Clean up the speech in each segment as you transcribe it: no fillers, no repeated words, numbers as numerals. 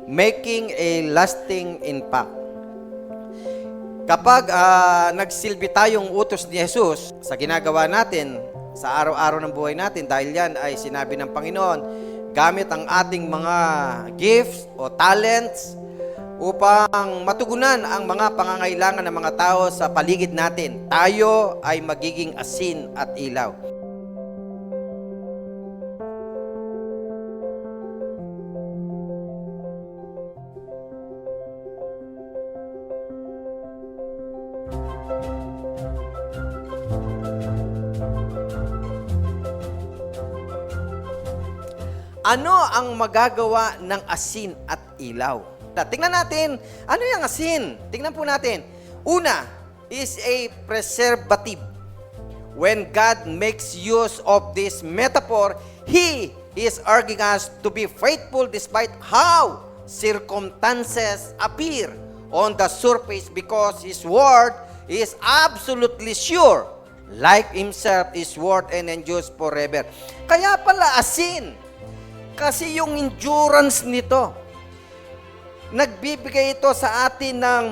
Making a lasting impact. Kapag nagsilbi tayong utos ni Jesus sa ginagawa natin, sa araw-araw ng buhay natin, dahil yan ay sinabi ng Panginoon, gamit ang ating mga gifts o talents upang matugunan ang mga pangangailangan ng mga tao sa paligid natin, tayo ay magiging asin at ilaw. Ano ang magagawa ng asin at ilaw? Tingnan natin, ano yung asin? Tingnan po natin. Una is a preservative. When God makes use of this metaphor, He is urging us to be faithful despite how circumstances appear on the surface, because His word is absolutely sure. Like Himself, His word and endures forever. Kaya pala asin. Kasi yung endurance nito, nagbibigay ito sa atin ng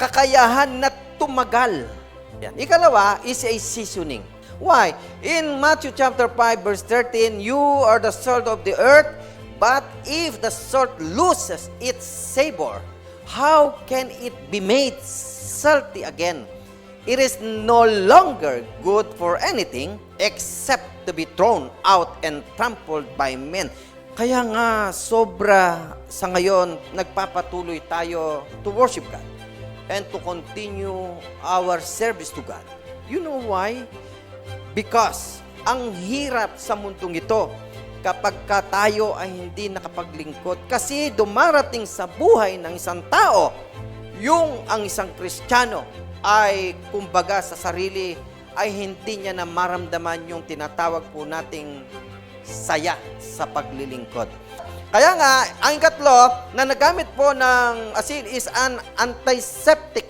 kakayahan na tumagal. Yan. Ikalawa is a seasoning. Why? In Matthew chapter 5 verse 13, you are the salt of the earth, but if the salt loses its savor, how can it be made salty again? It is no longer good for anything except to be thrown out and trampled by men. Kaya nga, sobra sa ngayon, nagpapatuloy tayo to worship God and to continue our service to God. You know why? Because ang hirap sa mundong ito kapag tayo ay hindi nakapaglingkod. Kasi dumarating sa buhay ng isang tao, yung ang isang Kristiyano ay kumbaga sa sarili ay hindi niya na maramdaman yung tinatawag po nating saya sa paglilingkod. Kaya nga, ang ikatlo na nagamit po ng asin is an antiseptic.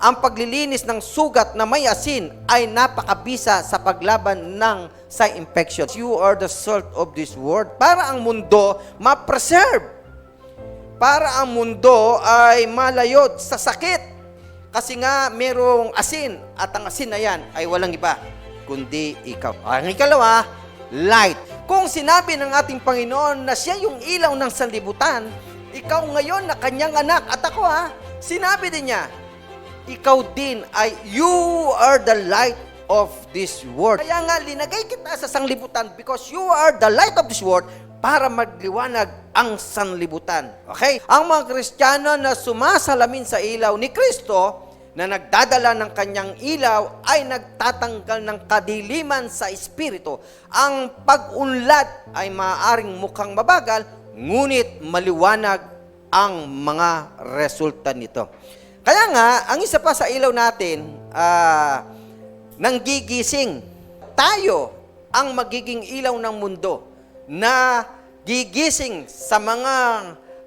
Ang paglilinis ng sugat na may asin ay napakabisa sa paglaban ng sa infections. You are the salt of this world. Para ang mundo ma-preserve. Para ang mundo ay malayod sa sakit. Kasi nga merong asin at ang asin na yan ay walang iba kundi ikaw. Ang ikalawa, light. Kung sinabi ng ating Panginoon na siya yung ilaw ng sanlibutan, ikaw ngayon na kanyang anak, at ako sinabi din niya, ikaw din ay, you are the light of this world. Kaya nga, linagay kita sa sanlibutan because you are the light of this world para magliwanag ang sanlibutan. Okay? Ang mga Kristiyano na sumasalamin sa ilaw ni Kristo, na nagdadala ng kanyang ilaw, ay nagtatanggal ng kadiliman sa espiritu. Ang pag-unlad ay maaaring mukhang mabagal, ngunit maliwanag ang mga resulta nito. Kaya nga, ang isa pa sa ilaw natin, nanggigising. Tayo ang magiging ilaw ng mundo na gigising sa mga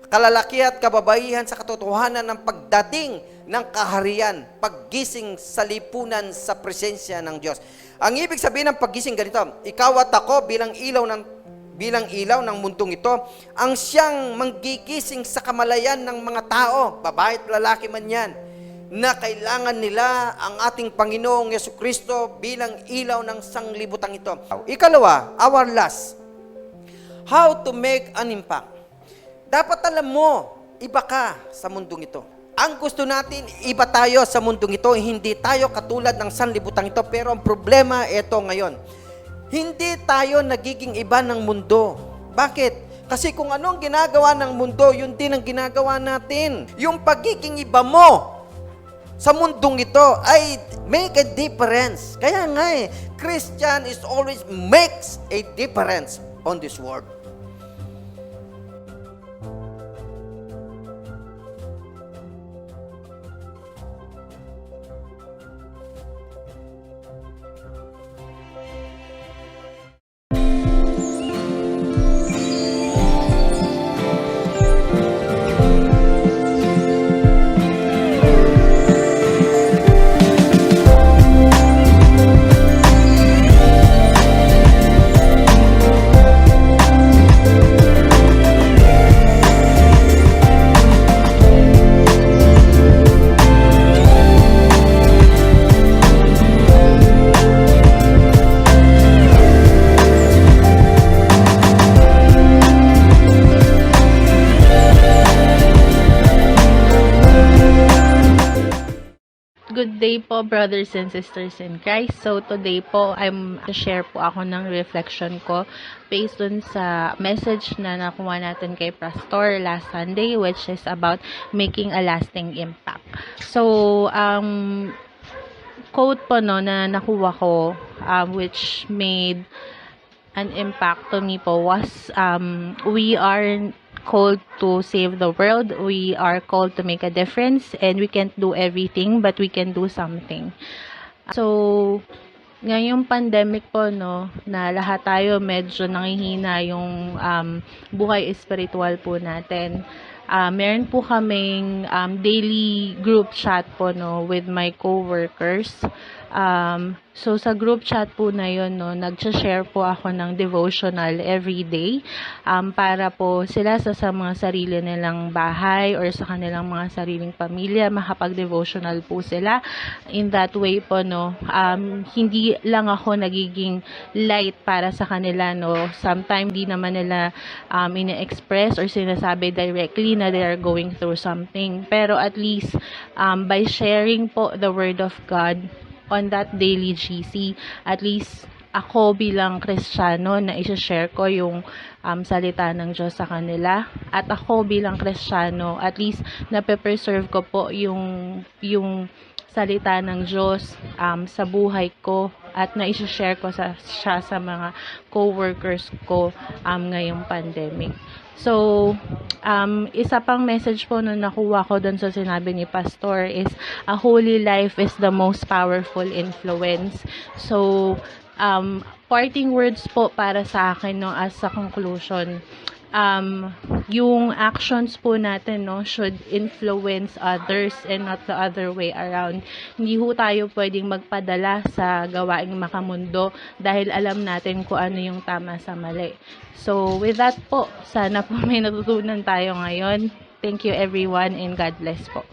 kalalaki at kababaihan sa katotohanan ng pagdating ng kaharian, paggising sa lipunan sa presensya ng Diyos. Ang ibig sabihin ng paggising ganito, ikaw at ako bilang ilaw ng mundong ito, ang siyang manggigising sa kamalayan ng mga tao, babae at lalaki man yan, na kailangan nila ang ating Panginoong Yesukristo bilang ilaw ng sanglibutang ito. Ikalawa, our last, how to make an impact. Dapat alam mo, iba ka sa mundong ito. Ang gusto natin, iba tayo sa mundong ito, hindi tayo katulad ng sanlibutan ito. Pero ang problema, ito ngayon. Hindi tayo nagiging iba ng mundo. Bakit? Kasi kung ano ang ginagawa ng mundo, yun din ang ginagawa natin. Yung pagiging iba mo sa mundong ito ay make a difference. Kaya nga Christian is always makes a difference on this world. Good day po, brothers and sisters in Christ. So today po, share po ako ng reflection ko based dun sa message na nakuha natin kay Pastor last Sunday, which is about making a lasting impact. So, quote po na nakuha ko, which made an impact to me po was, we are called to save the world, we are called to make a difference, and we can't do everything, but we can do something. So, ngayong pandemic po, na lahat tayo medyo nangihina yung buhay espiritual po natin. Meron po kaming daily group chat po, with my co-workers. So, sa group chat po na yun, nag-share po ako ng devotional every day para po sila sa mga sarili nilang bahay or sa kanilang mga sariling pamilya, makapag-devotional po sila. In that way po, hindi lang ako nagiging light para sa kanila, Sometimes di naman nila ine-express or sinasabi directly na they are going through something. Pero at least, by sharing po the Word of God on that daily GC, at least ako bilang Kristiyano na i-share ko yung salita ng Diyos sa kanila, at ako bilang Kristiyano at least nape-preserve ko po yung salita ng Diyos sa buhay ko, at na i-share ko siya sa mga co-workers ko ngayong pandemic. So, isa pang message po na nakuha ko dun sa sinabi ni Pastor is, a holy life is the most powerful influence. So, parting words po para sa akin, as a conclusion, yung actions po natin, should influence others and not the other way around. Hindi ho tayo pwedeng magpadala sa gawaing makamundo dahil alam natin kung ano yung tama sa mali. So, with that po, sana po may natutunan tayo ngayon. Thank you everyone and God bless po.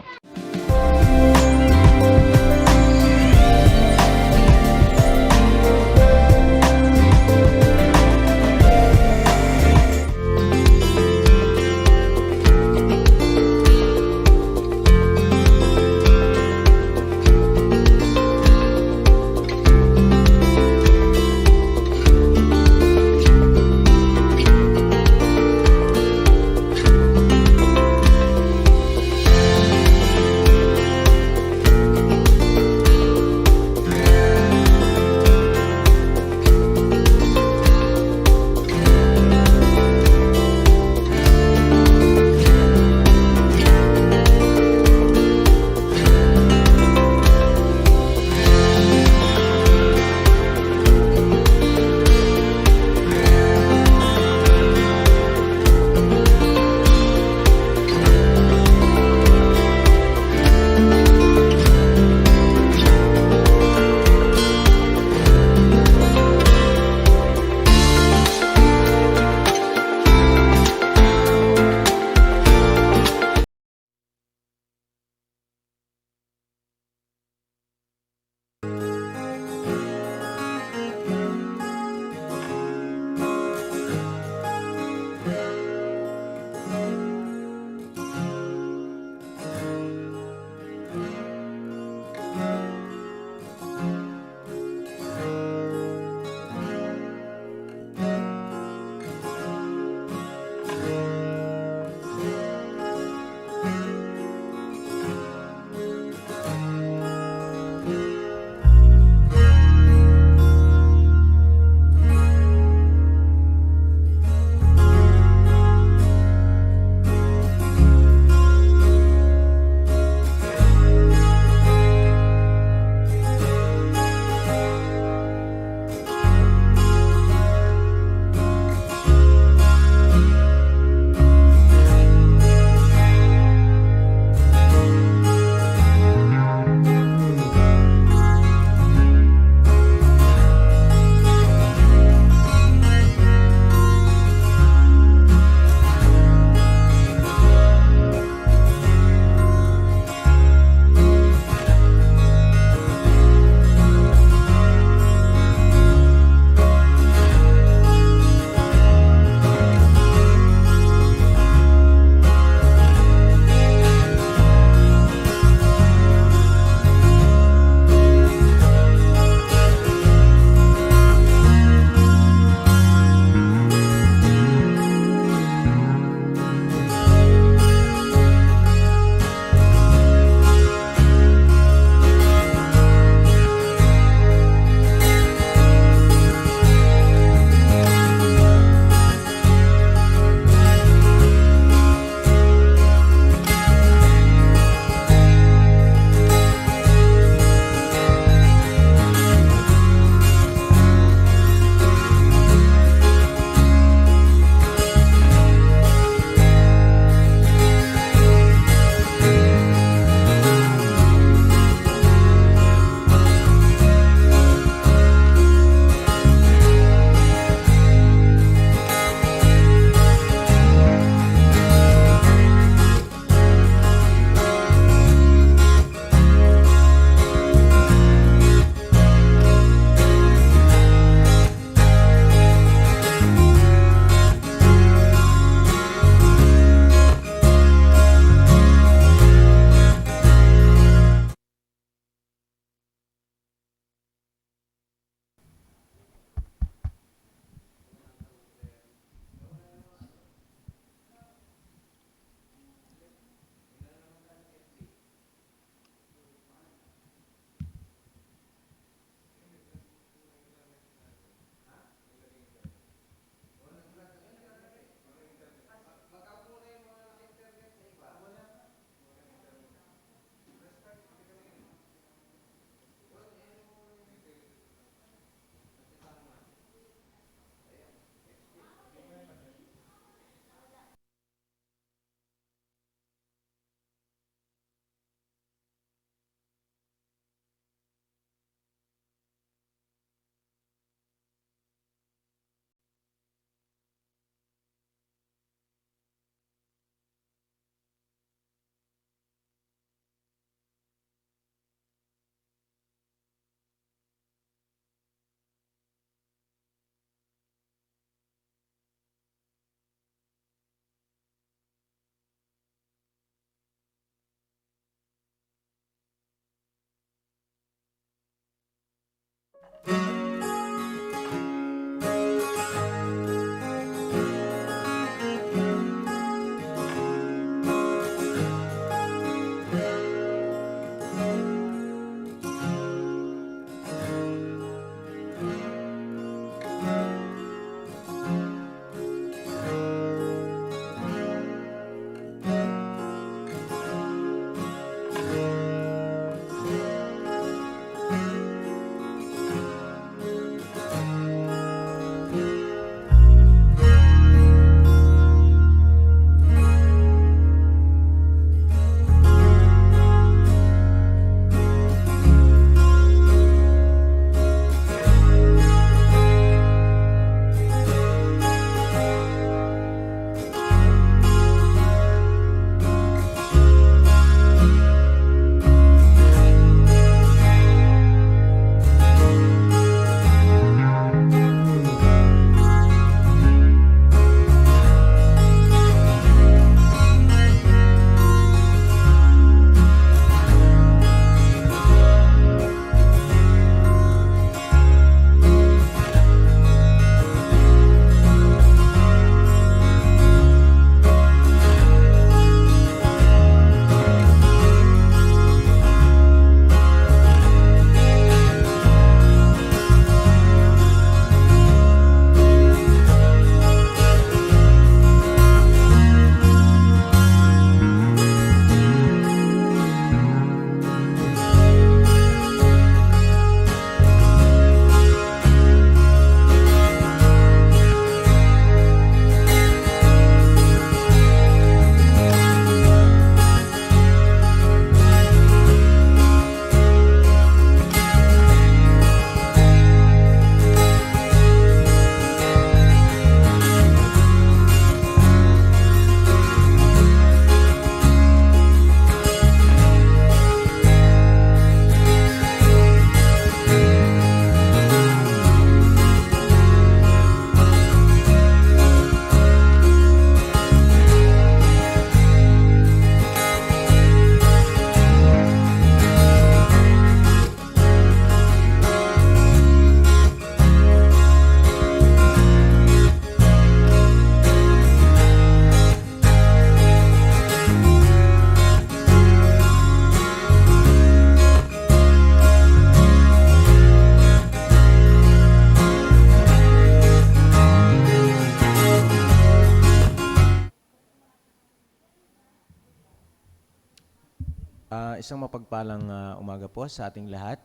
Isang mapagpalang umaga po sa ating lahat.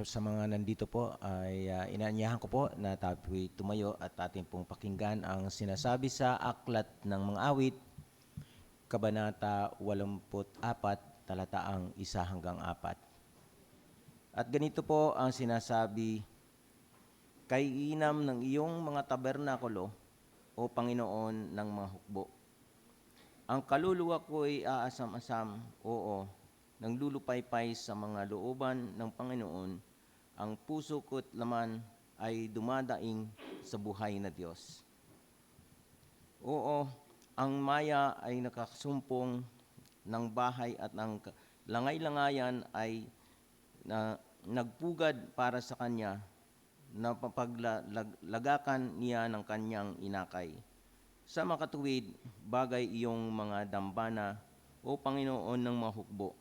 Sa mga nandito po ay inaanyahan ko po na tapoy tumayo at ating pong pakinggan ang sinasabi sa Aklat ng Mga Awit, Kabanata 84, talataang 1 hanggang 4. At ganito po ang sinasabi, "Kay inam ng iyong mga tabernakulo, o Panginoon ng mga hukbo. Ang kaluluwa ko ay aasam-asam, oo, nang lulupaypay sa mga looban ng Panginoon. Ang puso ko't laman ay dumadaing sa buhay na Diyos. Oo, ang maya ay nakasumpong ng bahay at ang langay-langayan ay nagpugad para sa kanya, na papaglagakan niya ng kanyang inakay. Sa makatuwid, bagay iyong mga dambana, o Panginoon ng mga hukbo,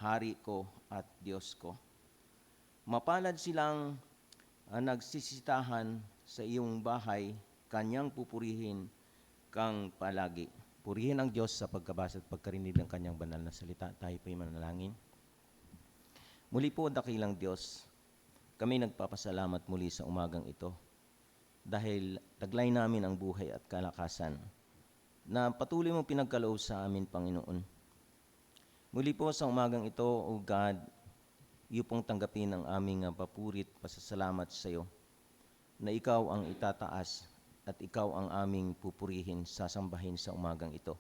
Hari ko at Diyos ko. Mapalad silang nagsisitahan sa iyong bahay, kanyang pupurihin kang palagi." Purihin ang Diyos sa pagkabasa at pagkarinig ng kanyang banal na salita. Tayo po'y manalangin. Muli po, dakilang Diyos, kami nagpapasalamat muli sa umagang ito dahil taglay namin ang buhay at kalakasan na patuloy mong pinagkaloob sa amin, Panginoon. Muli po sa umagang ito, O God, iyo pong tanggapin ang aming papurit, pasasalamat sa iyo na ikaw ang itataas at ikaw ang aming pupurihin, sasambahin sa umagang ito.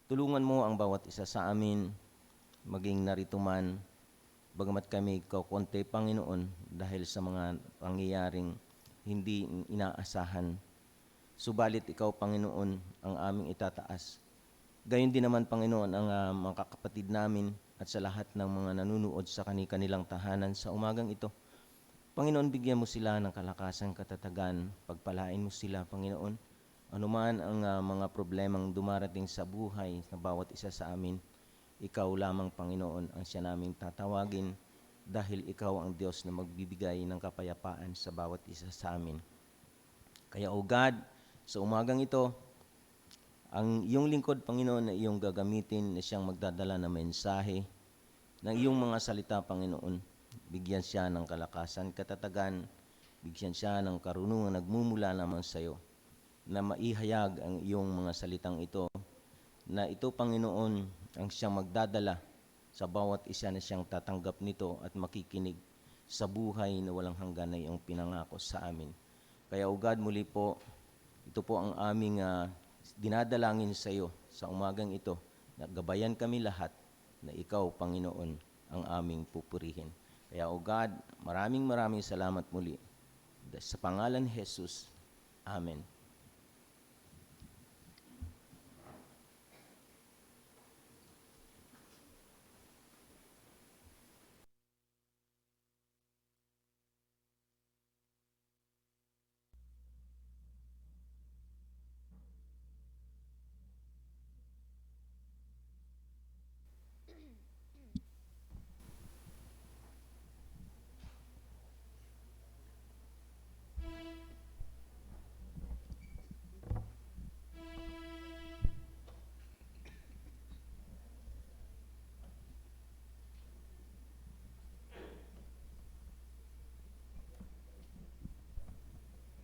Tulungan mo ang bawat isa sa amin, maging narito man, bagamat kami kakunti, Panginoon, dahil sa mga pangyayaring hindi inaasahan. Subalit ikaw, Panginoon, ang aming itataas. Gayon din naman, Panginoon, ang mga kapatid namin at sa lahat ng mga nanunood sa kanilang tahanan sa umagang ito. Panginoon, bigyan mo sila ng kalakasan, katatagan, pagpalain mo sila, Panginoon. Anuman ang mga problemang dumarating sa buhay na bawat isa sa amin, ikaw lamang, Panginoon, ang siya naming tatawagin dahil ikaw ang Diyos na magbibigay ng kapayapaan sa bawat isa sa amin. Kaya, O God, sa umagang ito, ang iyong lingkod, Panginoon, na iyong gagamitin na siyang magdadala ng mensahe ng iyong mga salita, Panginoon. Bigyan siya ng kalakasan, katatagan, bigyan siya ng karunungan nagmumula naman sa iyo, na maihayag ang iyong mga salitang ito, na ito, Panginoon, ang siyang magdadala sa bawat isa na siyang tatanggap nito at makikinig sa buhay na walang hanggan na iyong pinangako sa amin. Kaya, O God, muli po, ito po ang aming dinadalangin sa iyo sa umagang ito, na gabayan kami lahat na ikaw, Panginoon, ang aming pupurihin. Kaya, O God, maraming salamat muli. Sa pangalan ni Jesus, Amen.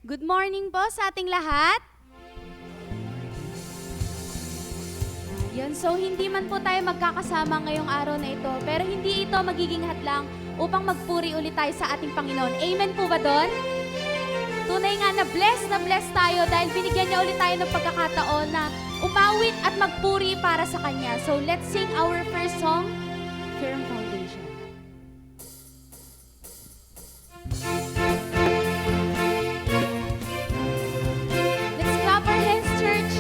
Good morning po sa ating lahat. Yun, so hindi man po tayo magkakasama ngayong araw na ito, pero hindi ito magiging hadlang upang magpuri ulit tayo sa ating Panginoon. Amen po ba doon? Tunay nga na bless tayo dahil binigyan niya ulit tayo ng pagkakataon na umawit at magpuri para sa Kanya. So let's sing our first song, Firm Foundation. Let's clap our hands, church.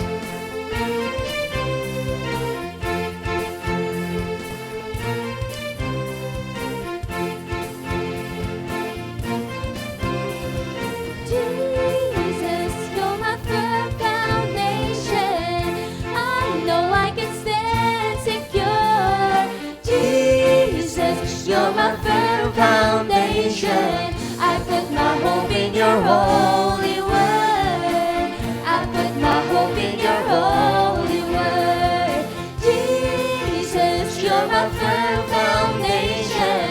Jesus, you're my firm foundation. I know I can stand secure. Jesus, you're my firm foundation. I put my hope in your holy word. I put my hope in your holy word. Jesus, you're my firm foundation.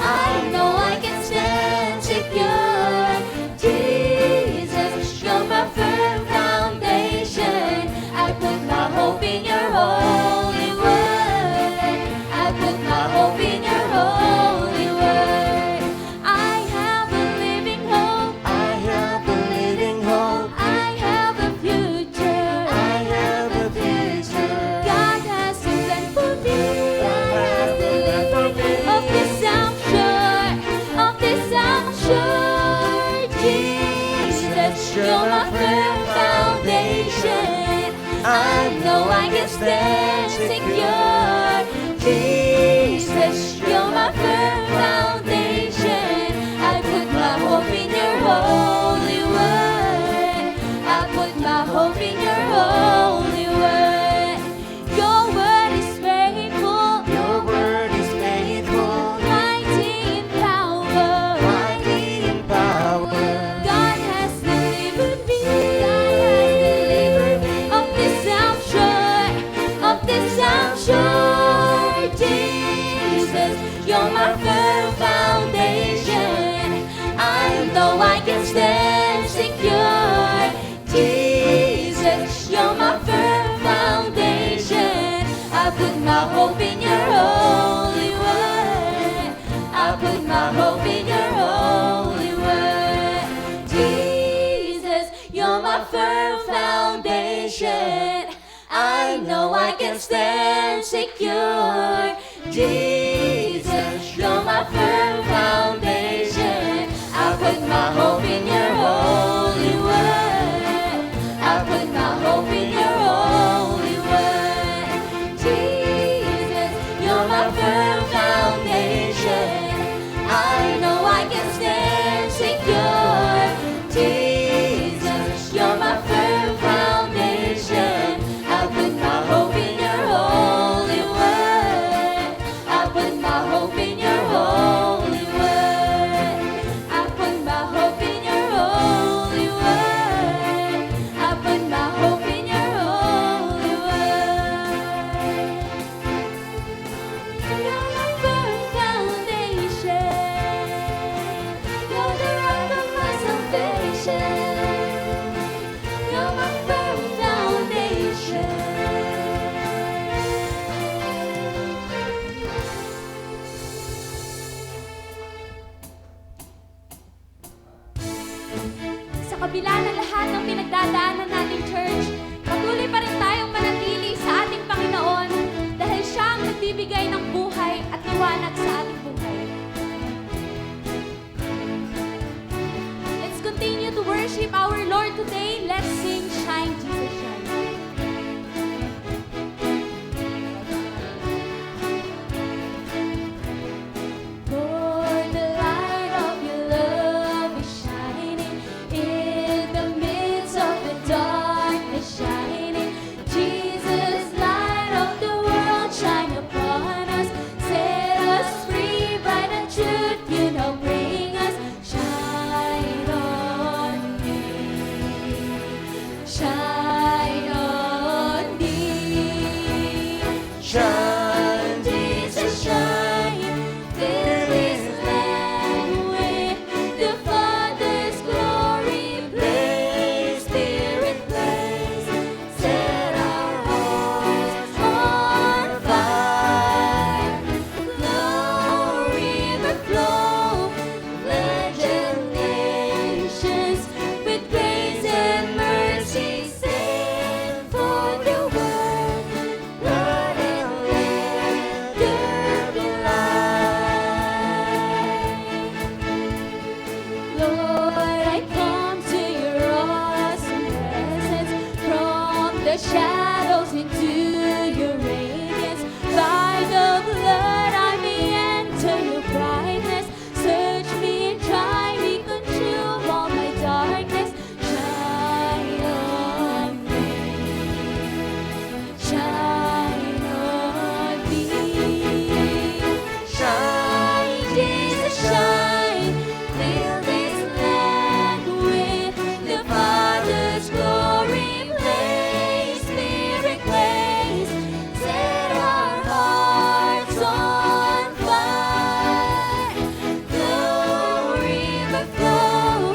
I know I can stand secure. Jesus, you're my firm foundation. I put my hope in your holy word. I put my hope in your holy word. I have a living hope. I have a living hope. I have a future. I have a future. God has a plan for me. God has a plan for me. Of this I'm sure. Of this I'm sure. Jesus, you're my firm foundation. I know I can stand secure. Jesus, you're my firm foundation. I put my hope in your holy word. I put my hope in your holy word. Your word is faithful, Your word is faithful, mighty in power. mighty in power. God has delivered me. God has delivered me. Of this I'm sure. Of this I'm sure. Jesus, you're my firm foundation. I know I can stand secure. Jesus, you're my firm foundation. I put my hope in your holy word. I put my hope in your holy word. Jesus, you're my firm foundation. I know I can stand secure. Jesus, you're my firm foundation. I put my hope in your holy word. I put my hope in your holy word. Jesus, you're my firm foundation. I know I can stand kabila ng lahat ng pinagdadaanan natin, church, patuloy pa rin tayong manatili sa ating Panginoon dahil siya ang nagbibigay ng buhay at liwanag sa ating buhay. Let's continue to worship our Lord today. Let's sing Shine, Jesus, Shine. Lord, the light of your love is shining in the midst of the darkness, shining. Jesus, light of the world, shine upon us, set us free by the truth you know bring us. Shine on me, shine on me, shine, Jesus, shine. Fill this land with the Father's glory. Blaze, Spirit, blaze. Set our hearts on fire. Flow, river, flow. Flood the nations with grace and mercy. Send for the word. Lord, and let there be light. Lord, I come to your awesome presence, from the shadows into your radiance. By the blood I may enter your brightness. Search me and try me, consume all my darkness. Shine on me, shine on me. Shine, Jesus, shine. Fill this land with the Father's glory. Blaze, Spirit, blaze. Set our hearts on fire. Flow, river, flow.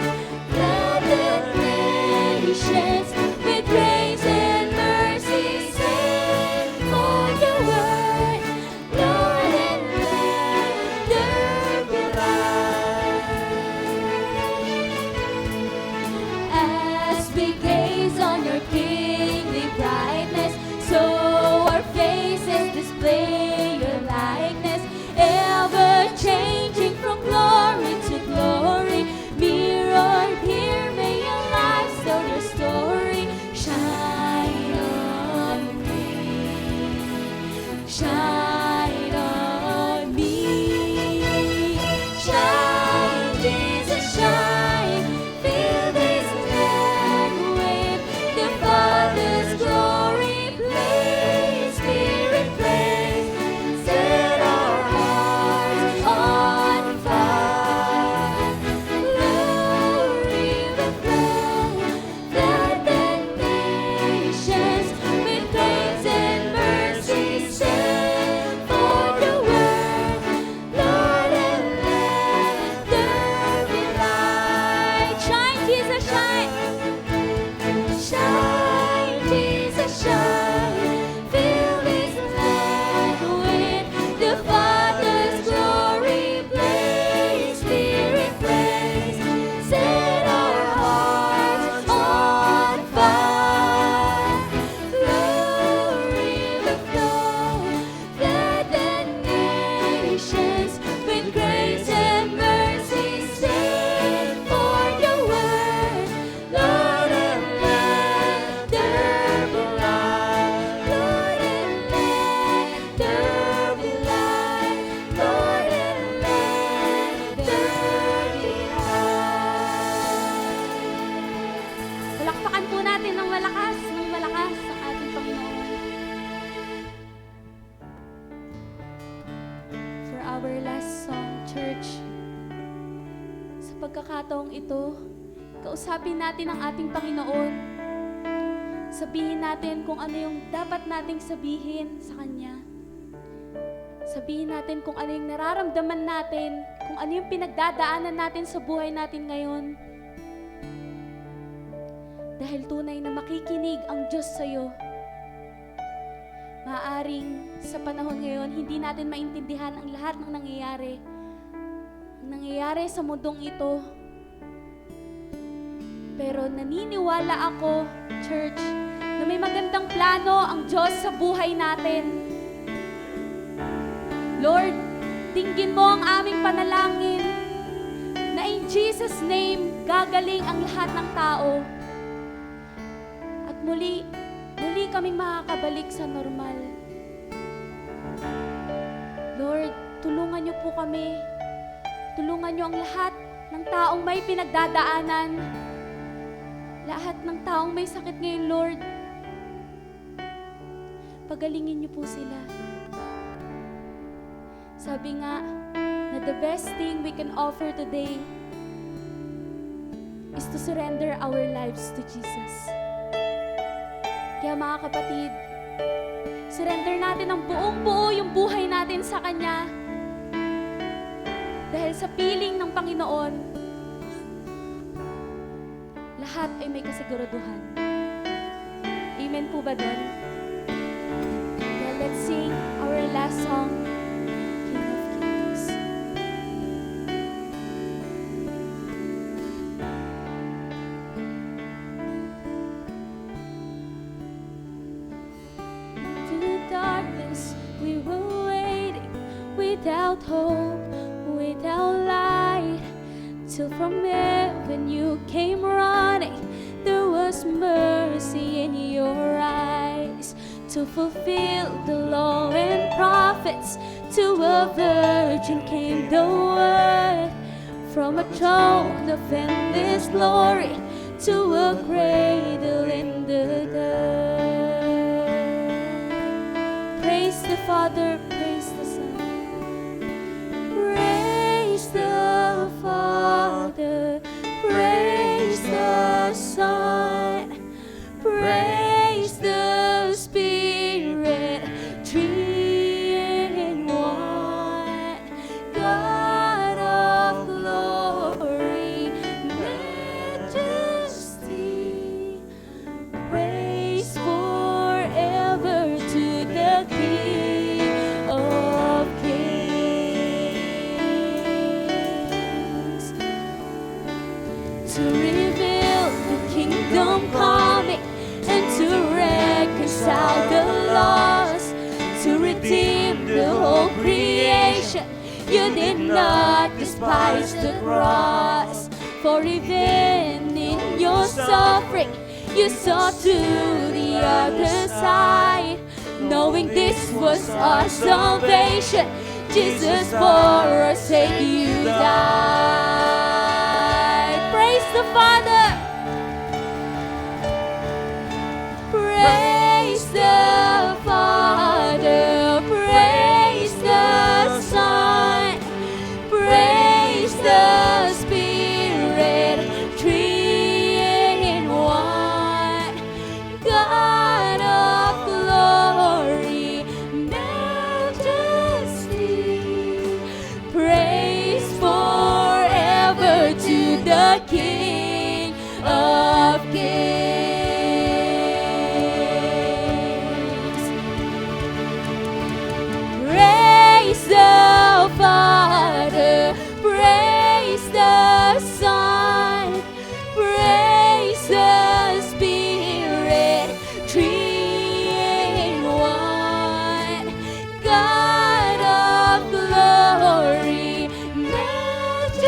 Flood the nations with grace and mercy. Send for the word, Lord, and let there be light. As we gaze on your kingly brightness, so our faces display your likeness, ever changing from glory to glory. Mirrored here, may your life tell your story. Shine on me, shine on me. Shine, Jesus, shine. Fill this land with the Father's glory. Blaze, Spirit, blaze. Set our hearts on fire. Flow, river, flow. Flood the nations with grace and mercy. Send for the word, Lord, and let there be light. Shine, Jesus, shine. Shine, Jesus, shine. Fill this land with the Father's glory. Blaze, Spirit, blaze. Set our hearts on fire. Flow, river, flow. Flood the nations with grace and mercy. Send for the word, Lord, and let there be light. Lord, and let there be light. Lord, and let there be light. Palakpakan po natin ng malakas ang ating Panginoon. For our last song, church, sa pagkakataong ito, kausapin natin ang ating Panginoon. Sabihin natin kung ano yung dapat nating sabihin sa Kanya. Sabihin natin kung ano yung nararamdaman natin, kung ano yung pinagdadaanan natin sa buhay natin ngayon. Dahil tunay na makikinig ang Diyos sa'yo. Maaaring sa panahon ngayon, hindi natin maintindihan ang lahat ng nangyayari. Ang nangyayari sa mundong ito. Pero naniniwala ako, church, na may magandang plano ang Diyos sa buhay natin. Lord, dinggin mo ang aming panalangin na in Jesus' name, gagaling ang lahat ng tao. At muli kaming makakabalik sa normal. Lord, tulungan niyo po kami. Tulungan niyo ang lahat ng taong may pinagdadaanan. Lahat ng taong may sakit ngayon, Lord. Pagalingin niyo po sila. Sabi nga, na the best thing we can offer today is to surrender our lives to Jesus. Kaya mga kapatid, surrender natin ang buong-buo yung buhay natin sa Kanya. Dahil sa piling ng Panginoon, lahat ay may kasiguraduhan. Amen po ba doon? Well, let's sing our last song, King of Kings. To the darkness we were waiting, without hope, without light, till from heaven you came running. There was mercy in your eyes to fulfill the law and prophets. To a virgin came the word, from a throne of endless glory to a cradle in the dirt. Praise the Father, praise the Son. Praise the Father, praise the Son, praise the Spirit, three in one, God of glory, majesty, praise forever to the King of Kings. To reveal the kingdom coming and to reconcile the lost, to redeem the whole creation. You did not despise the cross, for even in your suffering you saw to the other side, knowing this was our salvation. Jesus, for our sake you died. Praise the Father, praise the Father, praise the Son, praise the Spirit, three in one, God of glory, majesty, praise forever to the King of Kings. Praise the Father, praise the Son, praise the Spirit, three in one, God of glory, majesty,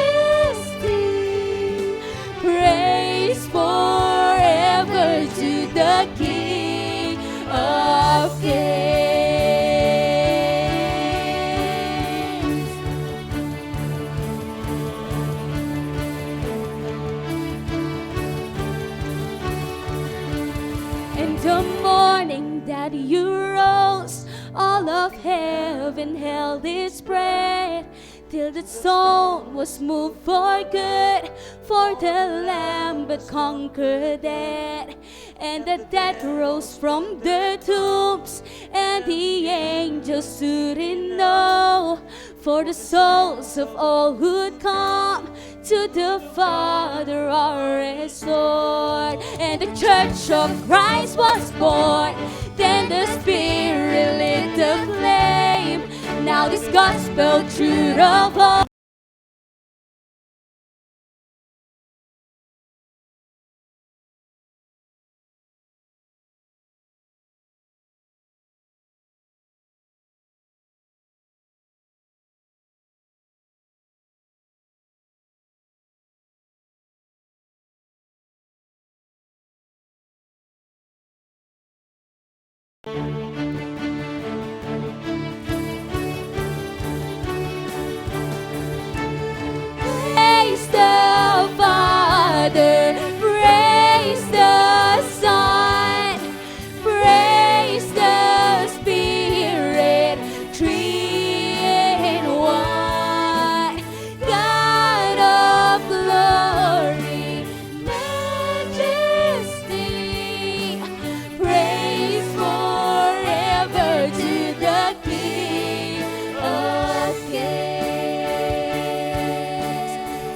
praise forever to the King of Kings. And the morning that you rose, all of heaven held its breath, till the soul was moved for good, for the Lamb that conquered death. And the dead rose from their tombs, and the angels stood in awe, for the souls of all who'd come to the Father are restored. And the Church of Christ was born, then the Spirit lit the flame. Now this gospel truth of all Praise the Father, praise the Son, praise the Spirit, three in one. God of glory, majesty, praise forever to the King of Kings.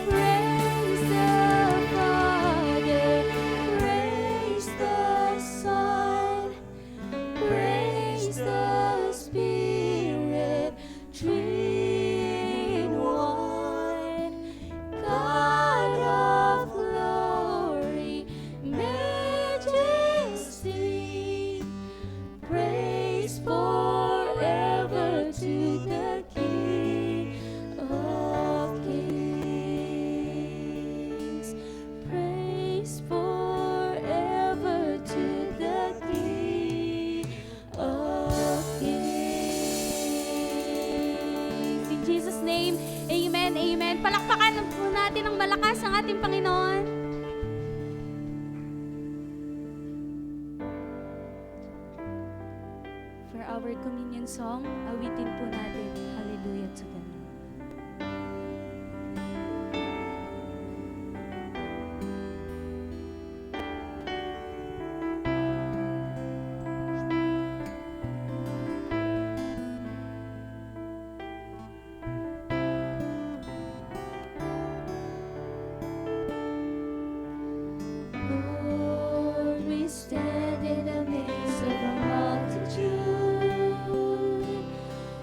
Praise the Father, praise the Son, praise the Spirit, three in one. God of glory, majesty, praise forever to the King of Kings. Praise forever to the King of Kings. In Jesus' name, amen, amen. Palakpakan po natin ng malakas ang ating Panginoon. For our communion song, awitin po natin, Hallelujah to the Lamb. Lord, we stand in the midst of a multitude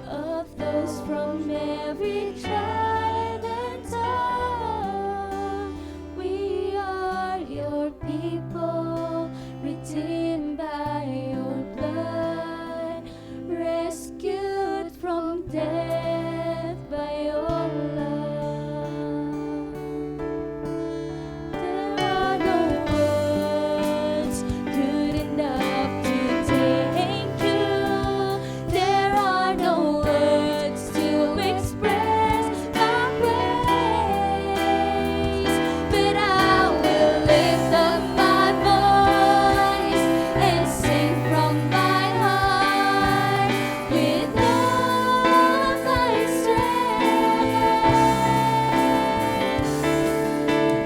of those from every tribe and tongue. We are your people, redeemed by your blood, rescued from death by your love. There are no words good enough to thank you. There are no words to express my praise, but I will lift up my voice and sing from my heart with all my strength.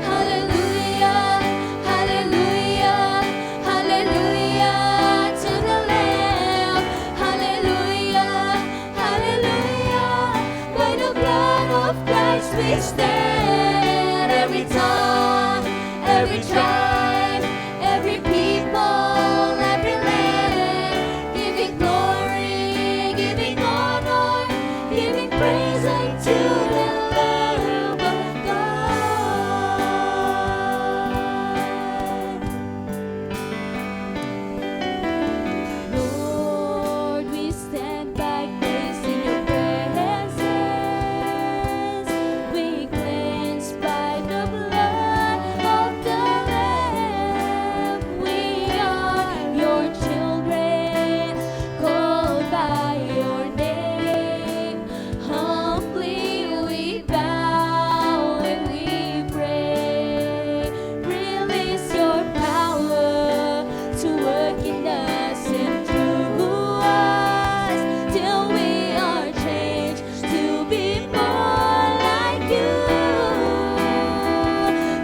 Hallelujah, hallelujah, hallelujah to the Lamb. Hallelujah, hallelujah. By the blood of Christ we stand. Every tongue, every tribe, every people, every land, giving glory, giving honor, giving praise unto the Lamb of God. Lord, we stand by grace in your presence. We cleansed by the blood of the Lamb. We are your children, called by your name. Humbly we bow and we pray. Release your power to work in us and through us till we are changed to be more like you.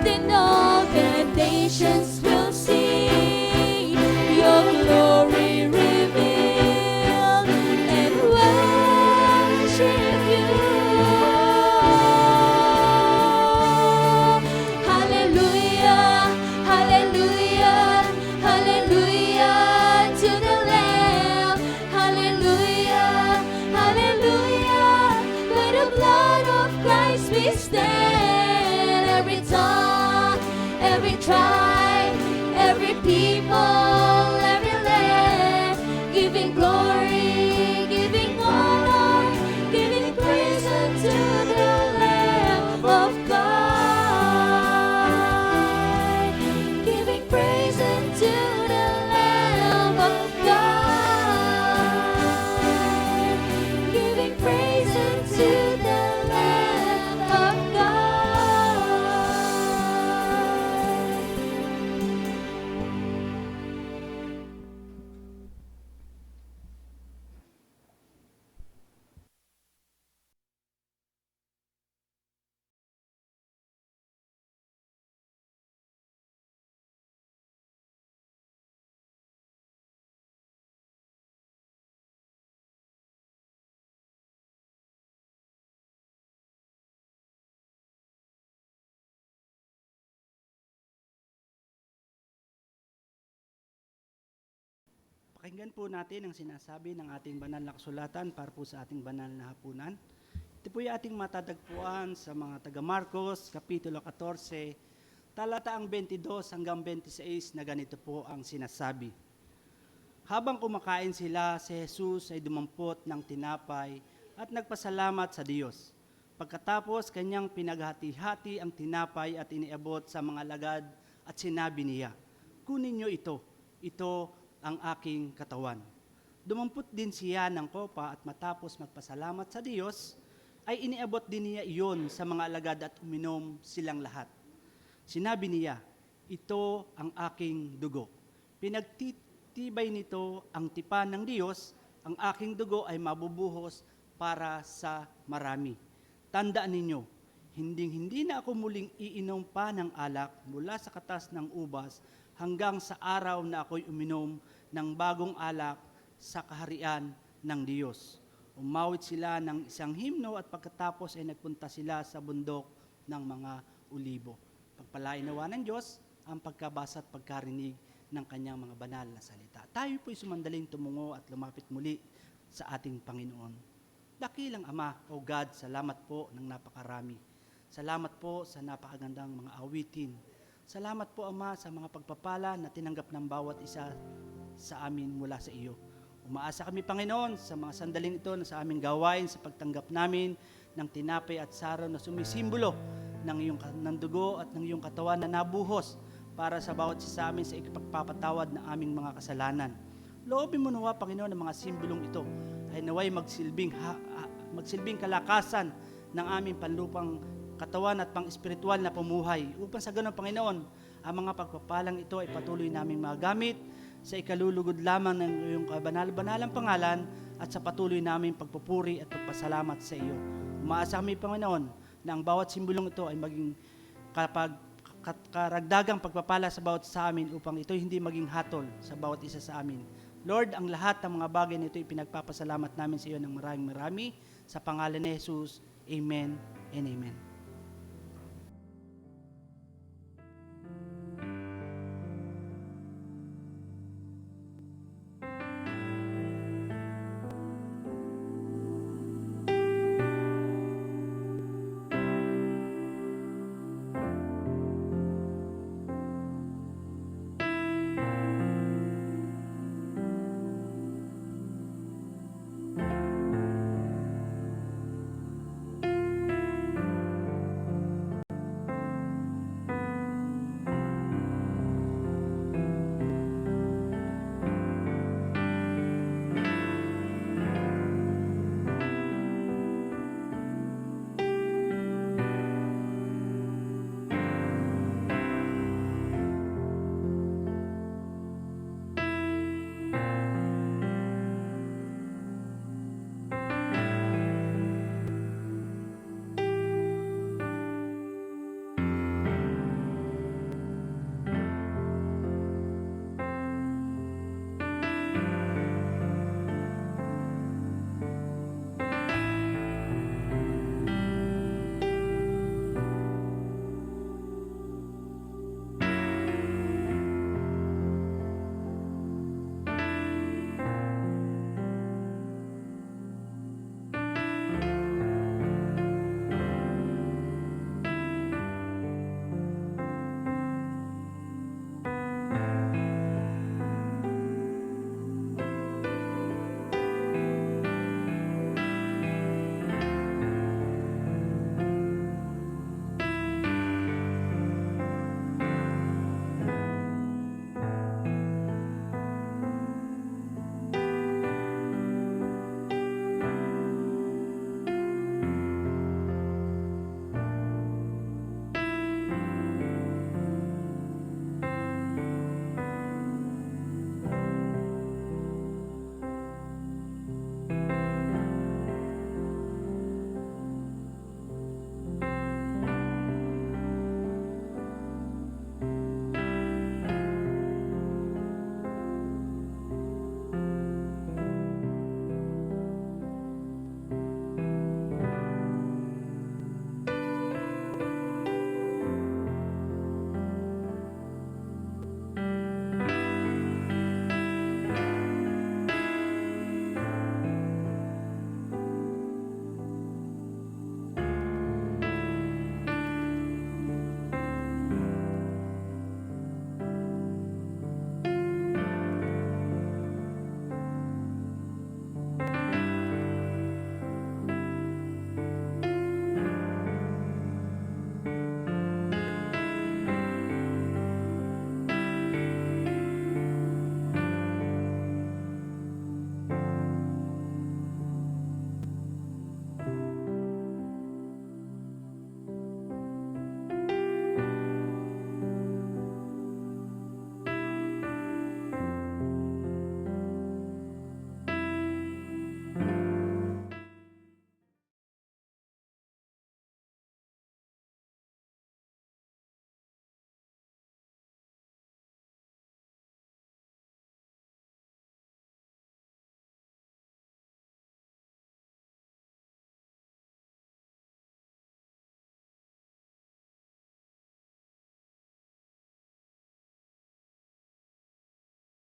Then all the nations will see your glory revealed and worship you. Hallelujah, hallelujah, hallelujah to the Lamb. Hallelujah, hallelujah. By the blood of Christ we stand. Every tongue, every tribe, every people, every land, giving glory, giving honor, giving praise unto the Lamb of God. Giving praise unto the Lamb of God. Pakinggan po natin ang sinasabi ng ating banal na kasulatan para po sa ating banal na hapunan. Ito po yung ating matatagpuan sa mga taga Marcos, Kapitulo 14, talataang 22 hanggang 26 na ganito po ang sinasabi. Habang kumakain sila, si Jesus ay dumampot ng tinapay at nagpasalamat sa Diyos. Pagkatapos, kanyang pinaghati-hati ang tinapay at iniabot sa mga alagad at sinabi niya, "Kunin niyo ito, ito ang aking katawan." Dumampot din siya ng kopa at matapos magpasalamat sa Diyos, ay iniabot din niya iyon sa mga alagad at uminom silang lahat. Sinabi niya, "Ito ang aking dugo. Pinagtitibay nito ang tipan ng Diyos, ang aking dugo ay mabubuhos para sa marami. Tandaan ninyo, hindi na ako muling iinom pa ng alak mula sa katas ng ubas hanggang sa araw na ako'y uminom ng bagong alak sa kaharian ng Diyos." Umawit sila ng isang himno at pagkatapos ay nagpunta sila sa bundok ng mga ulibo. Pagpalain nawa ng Diyos ang pagkabasa at pagkarinig ng kanyang mga banal na salita. Tayo po'y sumandaling tumungo at lumapit muli sa ating Panginoon. Dakilang Ama, O God, salamat po ng napakarami. Salamat po sa napakagandang mga awitin. Salamat po, Ama, sa mga pagpapala na tinanggap ng bawat isa sa amin mula sa iyo. Umaasa kami, Panginoon, sa mga sandaling ito na sa aming gawain sa pagtanggap namin ng tinapay at saro na sumisimbolo ng dugo at ng iyong katawan na nabuhos para sa bawat isa sa amin sa ikapagpapatawad ng aming mga kasalanan. Loobin mo nawa, Panginoon, ng mga simbolong ito ay naway magsilbing kalakasan ng aming panlupang katawan at pang-espiritual na pamuhay. Upang sa ganun, Panginoon, ang mga pagpapalang ito ay patuloy naming magamit sa ikalulugod lamang ng iyong kabanal-banalang pangalan at sa patuloy naming pagpupuri at pagpasalamat sa iyo. Umaasa kami, Panginoon, na ang bawat simbolong ito ay maging karagdagang pagpapala sa bawat sa amin upang ito hindi maging hatol sa bawat isa sa amin. Lord, ang lahat ng mga bagay na ito ay pinagpapasalamat namin sa iyo ng maraming sa pangalan ni Jesus. Amen and amen.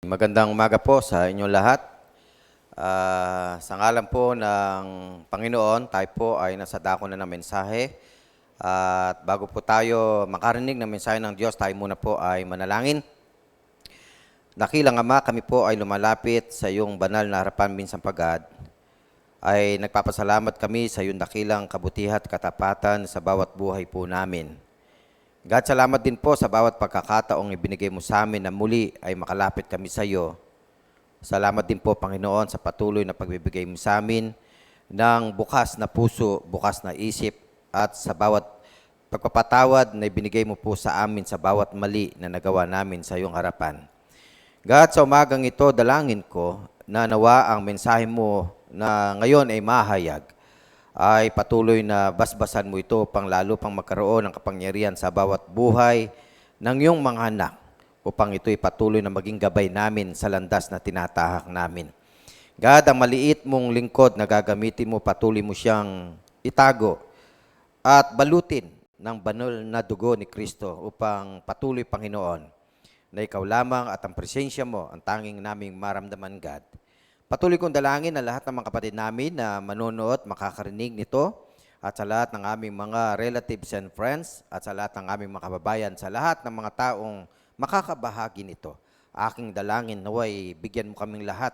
Magandang umaga po sa inyong lahat. Sa ngalan po ng Panginoon, tayo po ay nasa dako na ng mensahe. At bago po tayo makarinig ng mensahe ng Diyos, tayo muna po ay manalangin. Dakilang Ama, kami po ay lumalapit sa iyong banal na harapan minsang pagad. Ay nagpapasalamat kami sa iyong dakilang kabutihan at katapatan sa bawat buhay po namin. God, salamat din po sa bawat pagkakataong ibinigay mo sa amin na muli ay makalapit kami sa iyo. Salamat din po, Panginoon, sa patuloy na pagbibigay mo sa amin ng bukas na puso, bukas na isip, at sa bawat pagpapatawad na ibinigay mo po sa amin sa bawat mali na nagawa namin sa iyong harapan. God, sa umagang ito, dalangin ko na nawa ang mensahe mo na ngayon ay mahayag, ay patuloy na basbasan mo ito pang lalo pang magkaroon ng kapangyarihan sa bawat buhay ng iyong mga anak upang ito'y patuloy na maging gabay namin sa landas na tinatahak namin. God, ang maliit mong lingkod na gagamitin mo, patuloy mo siyang itago at balutin ng banal na dugo ni Kristo upang patuloy, Panginoon, na ikaw lamang at ang presensya mo ang tanging naming maramdaman, God. Patuloy kong dalangin na lahat ng mga kapatid namin na manonood, makakarinig nito, at sa lahat ng aming mga relatives and friends, at sa lahat ng aming mga kababayan, sa lahat ng mga taong makakabahagi nito. Aking dalangin naway bigyan mo kaming lahat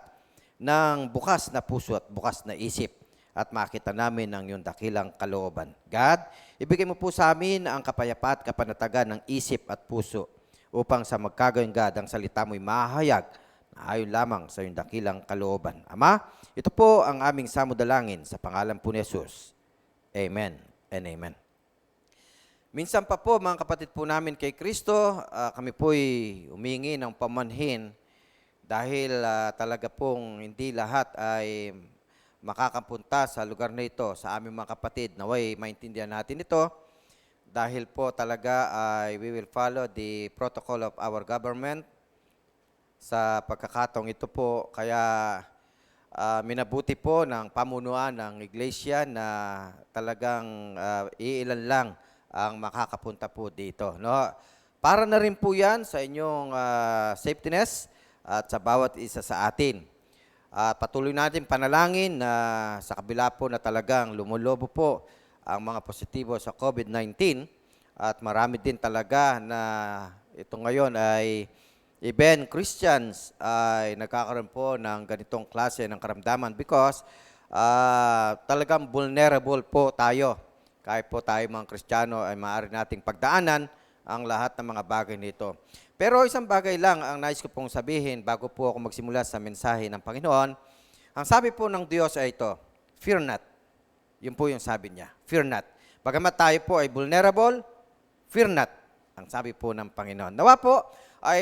ng bukas na puso at bukas na isip at makita namin ang iyong dakilang kalooban. God, ibigay mo po sa amin ang kapayapaan at kapanatagan ng isip at puso upang sa magkagawin, God, ang salita mo'y mahayag ayon lamang sa iyong dakilang kalooban. Ama, ito po ang aming samudalangin sa pangalan po ni Jesus. Amen and amen. Minsan pa po, mga kapatid po namin kay Kristo, kami po'y humingi ng pamanhin dahil talaga pong hindi lahat ay makakapunta sa lugar na ito sa aming mga kapatid. Naway maintindihan natin ito dahil po talaga ay we will follow the protocol of our government. Sa pagkakataong ito po, kaya minabuti po ng pamunuan ng iglesia na talagang iilan lang ang makakapunta po dito. No? Para na rin po yan sa inyong safetyness at sa bawat isa sa atin. Patuloy natin panalangin na sa kabila po na talagang lumulobo po ang mga positibo sa COVID-19 at marami din talaga na ito ngayon ay even Christians ay nagkakaroon po ng ganitong klase ng karamdaman because talagang vulnerable po tayo. Kahit po tayo mga Kristiyano ay maaari nating pagdaanan ang lahat ng mga bagay nito. Pero isang bagay lang ang nais ko pong sabihin bago po ako magsimula sa mensahe ng Panginoon. Ang sabi po ng Diyos ay ito, fear not. Yun po yung sabi niya, fear not. Bagamat tayo po ay vulnerable, fear not. Ang sabi po ng Panginoon. Nawa po ay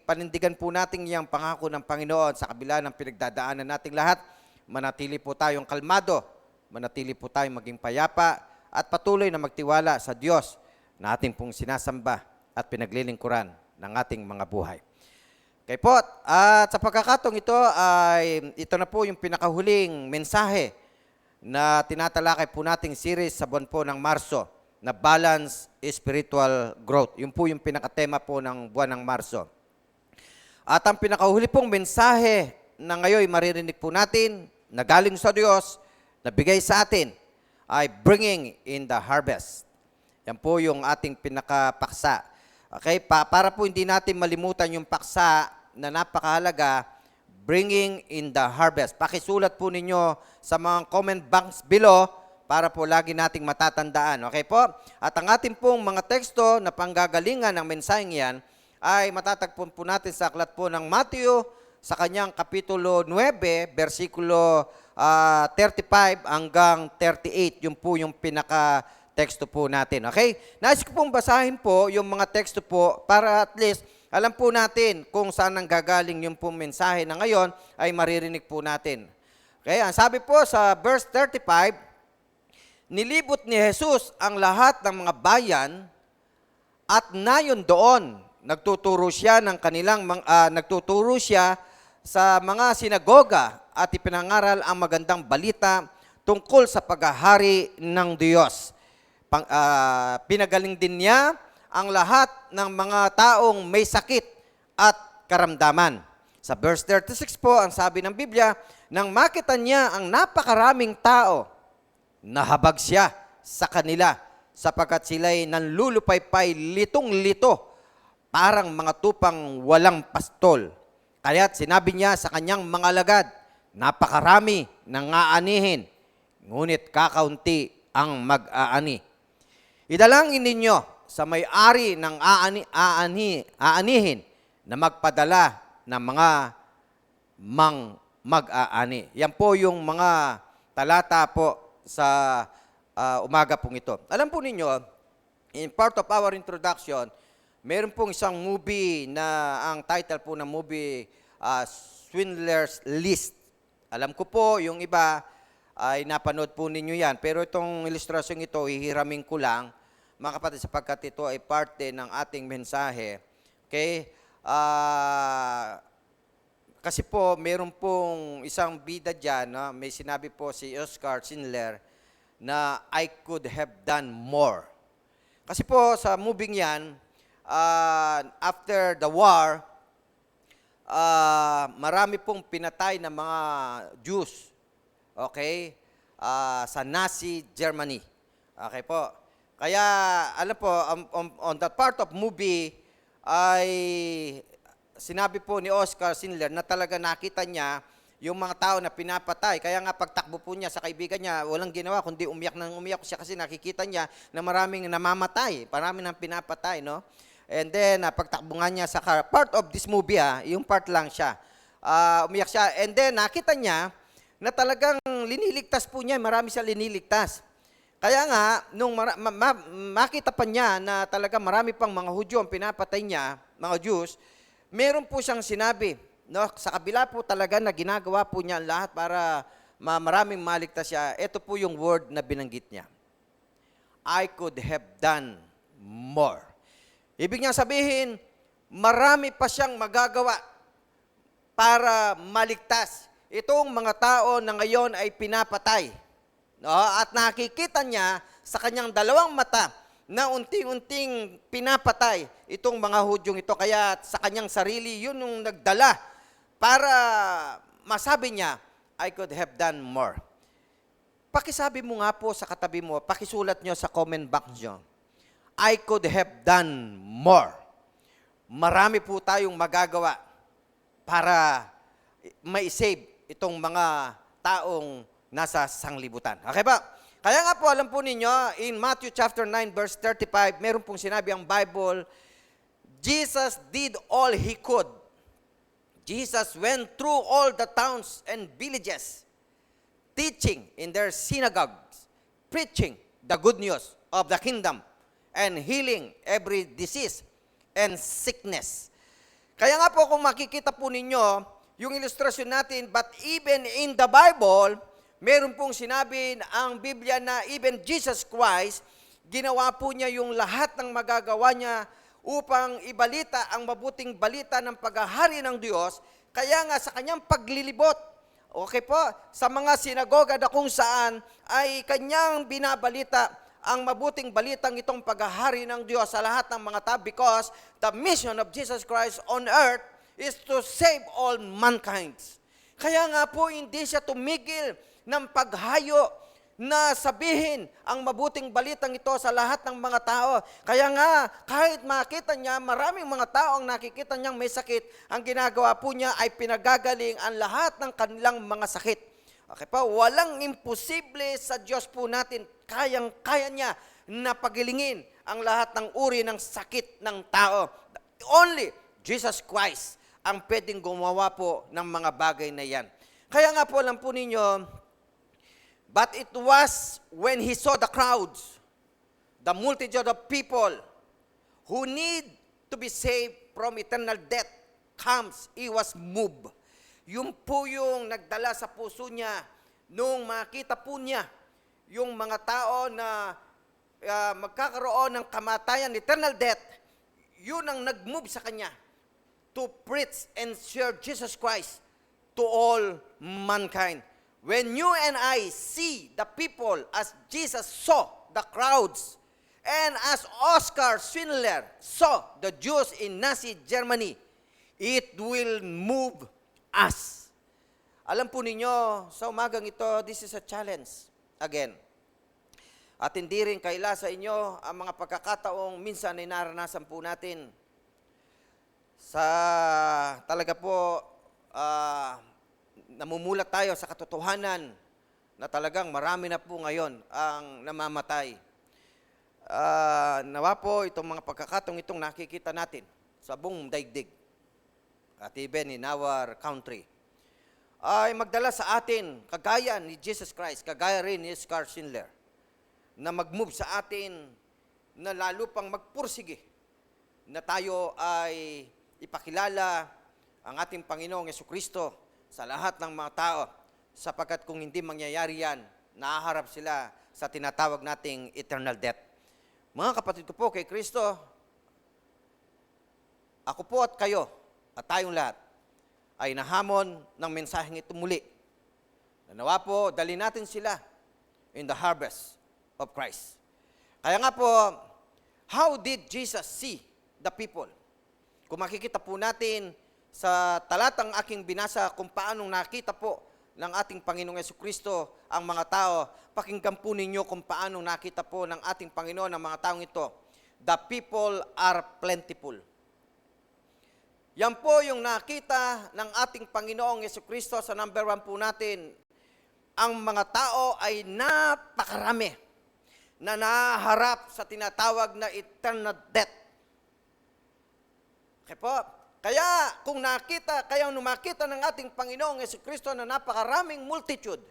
panindigan po natin yung pangako ng Panginoon sa kabila ng pinagdadaanan nating lahat. Manatili po tayong kalmado, manatili po tayong maging payapa at patuloy na magtiwala sa Diyos na ating pong sinasamba at pinaglilingkuran ng ating mga buhay. Kaya po, at sa pagkakataong ito ay ito na po yung pinakahuling mensahe na tinatalakay po nating series sa buwan po ng Marso na Balance Spiritual Growth. Yun po yung pinakatema po ng buwan ng Marso. At ang pinakahuli pong mensahe na ngayon maririnig po natin na galing sa Diyos, na bigay sa atin, ay bringing in the harvest. Yan po yung ating pinakapaksa. Okay, para po hindi natin malimutan yung paksa na napakahalaga, bringing in the harvest. Pakisulat po ninyo sa mga comment box below para po lagi nating matatandaan. Okay po? At ang ating pong mga teksto na panggagalingan ng mensaheng yan ay matatagpon po natin sa aklat po ng Matthew sa kanyang kapitulo 9, versikulo 35 hanggang 38. Yun po yung pinaka-teksto po natin. Okay? Nais ko pong basahin po yung mga teksto po para at least alam po natin kung saan ang gagaling yung pong mensahe na ngayon ay maririnig po natin. Okay? Ang sabi po sa verse 35, nilibot ni Jesus ang lahat ng mga bayan at nayon doon nagtuturo siya sa mga sinagoga at ipinangaral ang magandang balita tungkol sa paghahari ng Diyos. Pinagaling din niya ang lahat ng mga taong may sakit at karamdaman. Sa verse 36 po, ang sabi ng Biblia, nang makita niya ang napakaraming tao, nahabag siya sa kanila sapagkat sila'y nanlulupaypay litong-lito, parang mga tupang walang pastol. Kaya't sinabi niya sa kanyang mga alagad, napakarami ng aanihin, ngunit kakaunti ang mag-aani. Idalangin ninyo sa may-ari ng aanihin na magpadala ng mga mag-aani. Yan po yung mga talata po sa umaga pong ito. Alam po ninyo, in part of our introduction, meron pong isang movie na ang title po ng movie, Swindler's List. Alam ko po, yung iba ay napanood po ninyo yan. Pero itong ilustrasyon ito, hihiramin ko lang, mga kapatid, sapagkat ito ay parte ng ating mensahe. Okay? Kasi po, meron pong isang bida dyan, no? May sinabi po si Oscar Schindler na I could have done more. Kasi po, sa moving yan, after the war, marami pong pinatay ng mga Jews, okay, sa Nazi Germany. Okay po. Kaya, alam po, on that part of movie, ay sinabi po ni Oscar Schindler na talaga nakita niya yung mga tao na pinapatay. Kaya nga pagtakbo po niya sa kaibigan niya, walang ginawa kundi umiyak nang umiyak siya kasi nakikita niya na maraming namamatay, maraming nang pinapatay, no? And then, pagtakbo nga niya sa car, part of this movie, yung part lang siya, umiyak siya. And then, nakita niya na talagang liniligtas po niya, marami siya liniligtas. Kaya nga, nung makita pa niya na talaga marami pang mga Hudyo ang pinapatay niya, mga Jews, meron po siyang sinabi, no, sa kabila po talaga na ginagawa po niya ang lahat para maraming maligtas siya, ito po yung word na binanggit niya. I could have done more. Ibig niya sabihin, marami pa siyang magagawa para maligtas itong mga tao na ngayon ay pinapatay. No? At nakikita niya sa kanyang dalawang mata na unting-unting pinapatay itong mga Hudyong ito. Kaya sa kanyang sarili, yun yung nagdala para masabi niya, I could have done more. Pakisabi mo nga po sa katabi mo, pakisulat nyo sa comment box nyo, I could have done more. Marami po tayong magagawa para ma-save itong mga taong nasa sanglibutan. Okay ba? Kaya nga po, alam po ninyo, in Matthew chapter 9, verse 35, meron pong sinabi ang Bible, Jesus did all He could. Jesus went through all the towns and villages, teaching in their synagogues, preaching the good news of the kingdom, and healing every disease and sickness. Kaya nga po, kung makikita po ninyo, yung ilustrasyon natin, but even in the Bible, meron pong sinabi ang Biblia na even Jesus Christ, ginawa po niya yung lahat ng magagawa niya upang ibalita ang mabuting balita ng paghahari ng Diyos. Kaya nga sa kanyang paglilibot, okay po, sa mga sinagoga na kung saan ay kanyang binabalita ang mabuting balitang itong paghahari ng Diyos sa lahat ng mga tao because the mission of Jesus Christ on earth is to save all mankind. Kaya nga po hindi siya tumigil ng paghayo na sabihin ang mabuting balitang ito sa lahat ng mga tao. Kaya nga, kahit makita niya, maraming mga tao ang nakikita niyang may sakit, ang ginagawa po niya ay pinagagaling ang lahat ng kanilang mga sakit. Okay pa, walang imposible sa Diyos po natin. Kayang-kaya niya na pagilingin ang lahat ng uri ng sakit ng tao. Only Jesus Christ ang pwedeng gumawa po ng mga bagay na yan. Kaya nga po, alam po ninyo, but it was when He saw the crowds, the multitude of people who need to be saved from eternal death comes, He was moved. Yun po yung nagdala sa puso niya nung makita po niya yung mga tao na magkakaroon ng kamatayan, eternal death, yun ang nag-move sa kanya to preach and share Jesus Christ to all mankind. When you and I see the people as Jesus saw the crowds, and as Oscar Schindler saw the Jews in Nazi Germany, It will move us. Alam po ninyo, sa umagang ito, this is a challenge. Again, at hindi rin kaila sa inyo ang mga pagkakataong minsan ay naranasan po natin sa talaga po namumulat tayo sa katotohanan na talagang marami na po ngayon ang namamatay. Nawa po itong mga pagkakataong itong nakikita natin sa buong daigdig at even in our country ay magdala sa atin, kagaya ni Jesus Christ, kagaya rin ni Scar Schindler, na mag-move sa atin na lalo pang magpursige na tayo ay ipakilala ang ating Panginoong Jesucristo sa lahat ng mga tao, sapagkat kung hindi mangyayari yan, nahaharap sila sa tinatawag nating eternal death. Mga kapatid ko po kay Kristo, ako po at kayo, at tayong lahat, ay nahamon ng mensaheng ito muli. Nawa po, dali natin sila in the harvest of Christ. Kaya nga po, how did Jesus see the people? Kung makikita po natin sa talatang aking binasa kung paanong nakita po ng ating Panginoong Jesucristo ang mga tao, pakinggan po ninyo kung paanong nakita po ng ating Panginoon ang mga taong ito. The people are plentiful. Yan po yung nakita ng ating Panginoong Jesucristo sa number 1 po natin. Ang mga tao ay napakarami na naharap sa tinatawag na eternal death. Okay po? Kaya kung numakita ng ating Panginoong Jesucristo na napakaraming multitude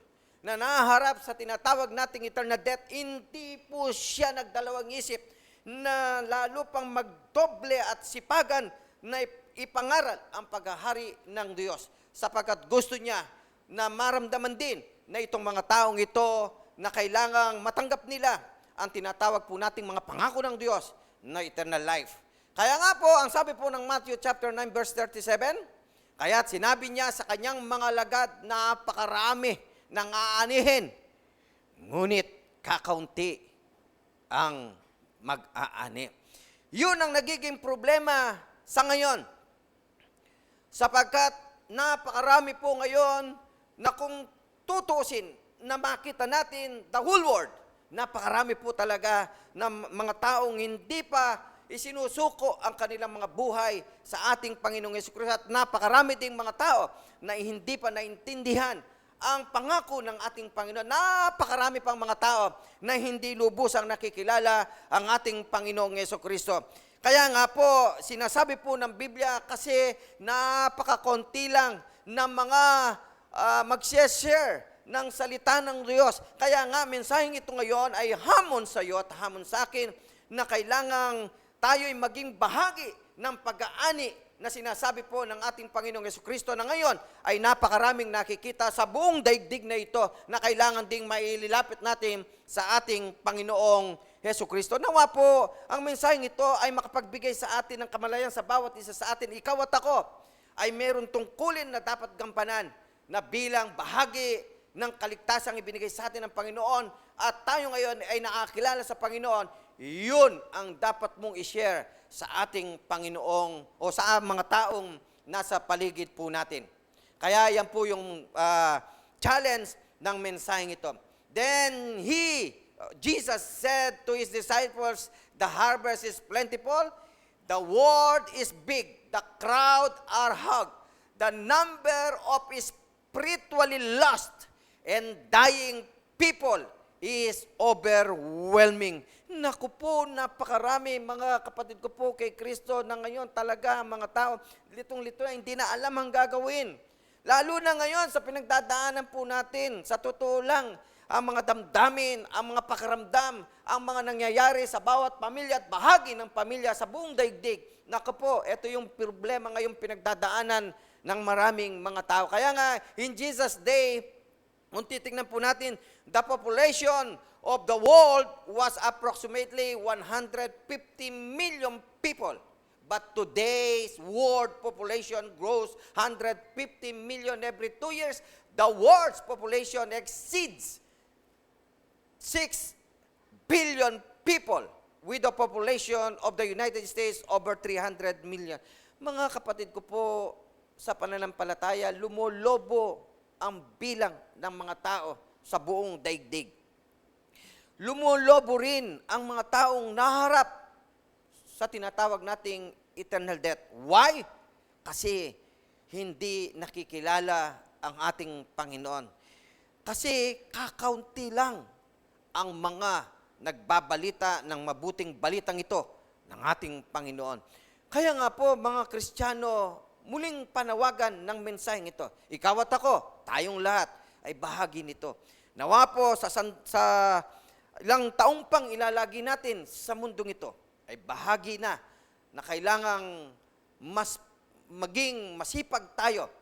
na naharap sa tinatawag nating eternal death, hindi po siya nagdalawang isip na lalo pang magdoble at sipagan na ipangaral ang paghahari ng Diyos, sapagkat gusto niya na maramdaman din na itong mga taong ito na kailangang matanggap nila ang tinatawag po nating mga pangako ng Diyos na eternal life. Kaya nga po, ang sabi po ng Matthew chapter 9 verse 37, kaya't sinabi niya sa kanyang mga lagad, napakarami ng aanihin, ngunit kakaunti ang mag-aani. Yun ang nagiging problema sa ngayon. Sapagkat napakarami po ngayon na kung tutusin na makita natin the whole world, napakarami po talaga ng mga taong hindi pa isinusuko ang kanilang mga buhay sa ating Panginoong Jesucristo, at napakarami ding mga tao na hindi pa naintindihan ang pangako ng ating Panginoon. Napakarami pang mga tao na hindi lubusang nakikilala ang ating Panginoong Jesucristo. Kaya nga po, sinasabi po ng Biblia kasi napakakonti lang ng mga mag-share ng salita ng Diyos. Kaya nga, mensaheng ito ngayon ay hamon sa iyo at hamon sa akin na kailangang tayo'y maging bahagi ng pag-aani na sinasabi po ng ating Panginoong Jesucristo na ngayon ay napakaraming nakikita sa buong daigdig na ito na kailangan ding maililapit natin sa ating Panginoong Jesucristo. Nawa po, ang mensaheng ito ay makapagbigay sa atin ng kamalayan sa bawat isa sa atin. Ikaw at ako ay meron tungkulin na dapat gampanan na bilang bahagi ng kaligtasang ibinigay sa atin ng Panginoon, at tayo ngayon ay nakakilala sa Panginoon. Yun ang dapat mong i-share sa ating Panginoong o sa mga taong nasa paligid po natin. Kaya yan po yung challenge ng mensaheng ito. Then Jesus said to His disciples, the harvest is plentiful, the world is big, the crowd are hug, the number of spiritually lost and dying people is overwhelming. Naku po, napakarami mga kapatid ko po kay Kristo na ngayon talaga mga tao, litong-lito na hindi na alam ang gagawin. Lalo na ngayon sa pinagdadaanan po natin, sa totoo lang, ang mga damdamin, ang mga pakiramdam, ang mga nangyayari sa bawat pamilya at bahagi ng pamilya sa buong daigdig. Naku po, ito yung problema ngayong pinagdadaanan ng maraming mga tao. Kaya nga, in Jesus' day, kung titignan po natin, the population of the world was approximately 150 million people. But today's world population grows 150 million every 2 years. The world's population exceeds 6 billion people with the population of the United States over 300 million. Mga kapatid ko po, sa pananampalataya, lumolobo ang bilang ng mga tao sa buong daigdig. Lumolobo rin ang mga taong naharap sa tinatawag nating eternal death. Why? Kasi hindi nakikilala ang ating Panginoon. Kasi kakaunti lang ang mga nagbabalita ng mabuting balitang ito ng ating Panginoon. Kaya nga po, mga Kristiyano, muling panawagan ng mensaheng ito. Ikaw at ako, tayong lahat, ay bahagi nito. Nawa po sa ilang taong pang ilalagi natin sa mundong ito, ay bahagi na kailangang maging masipag tayo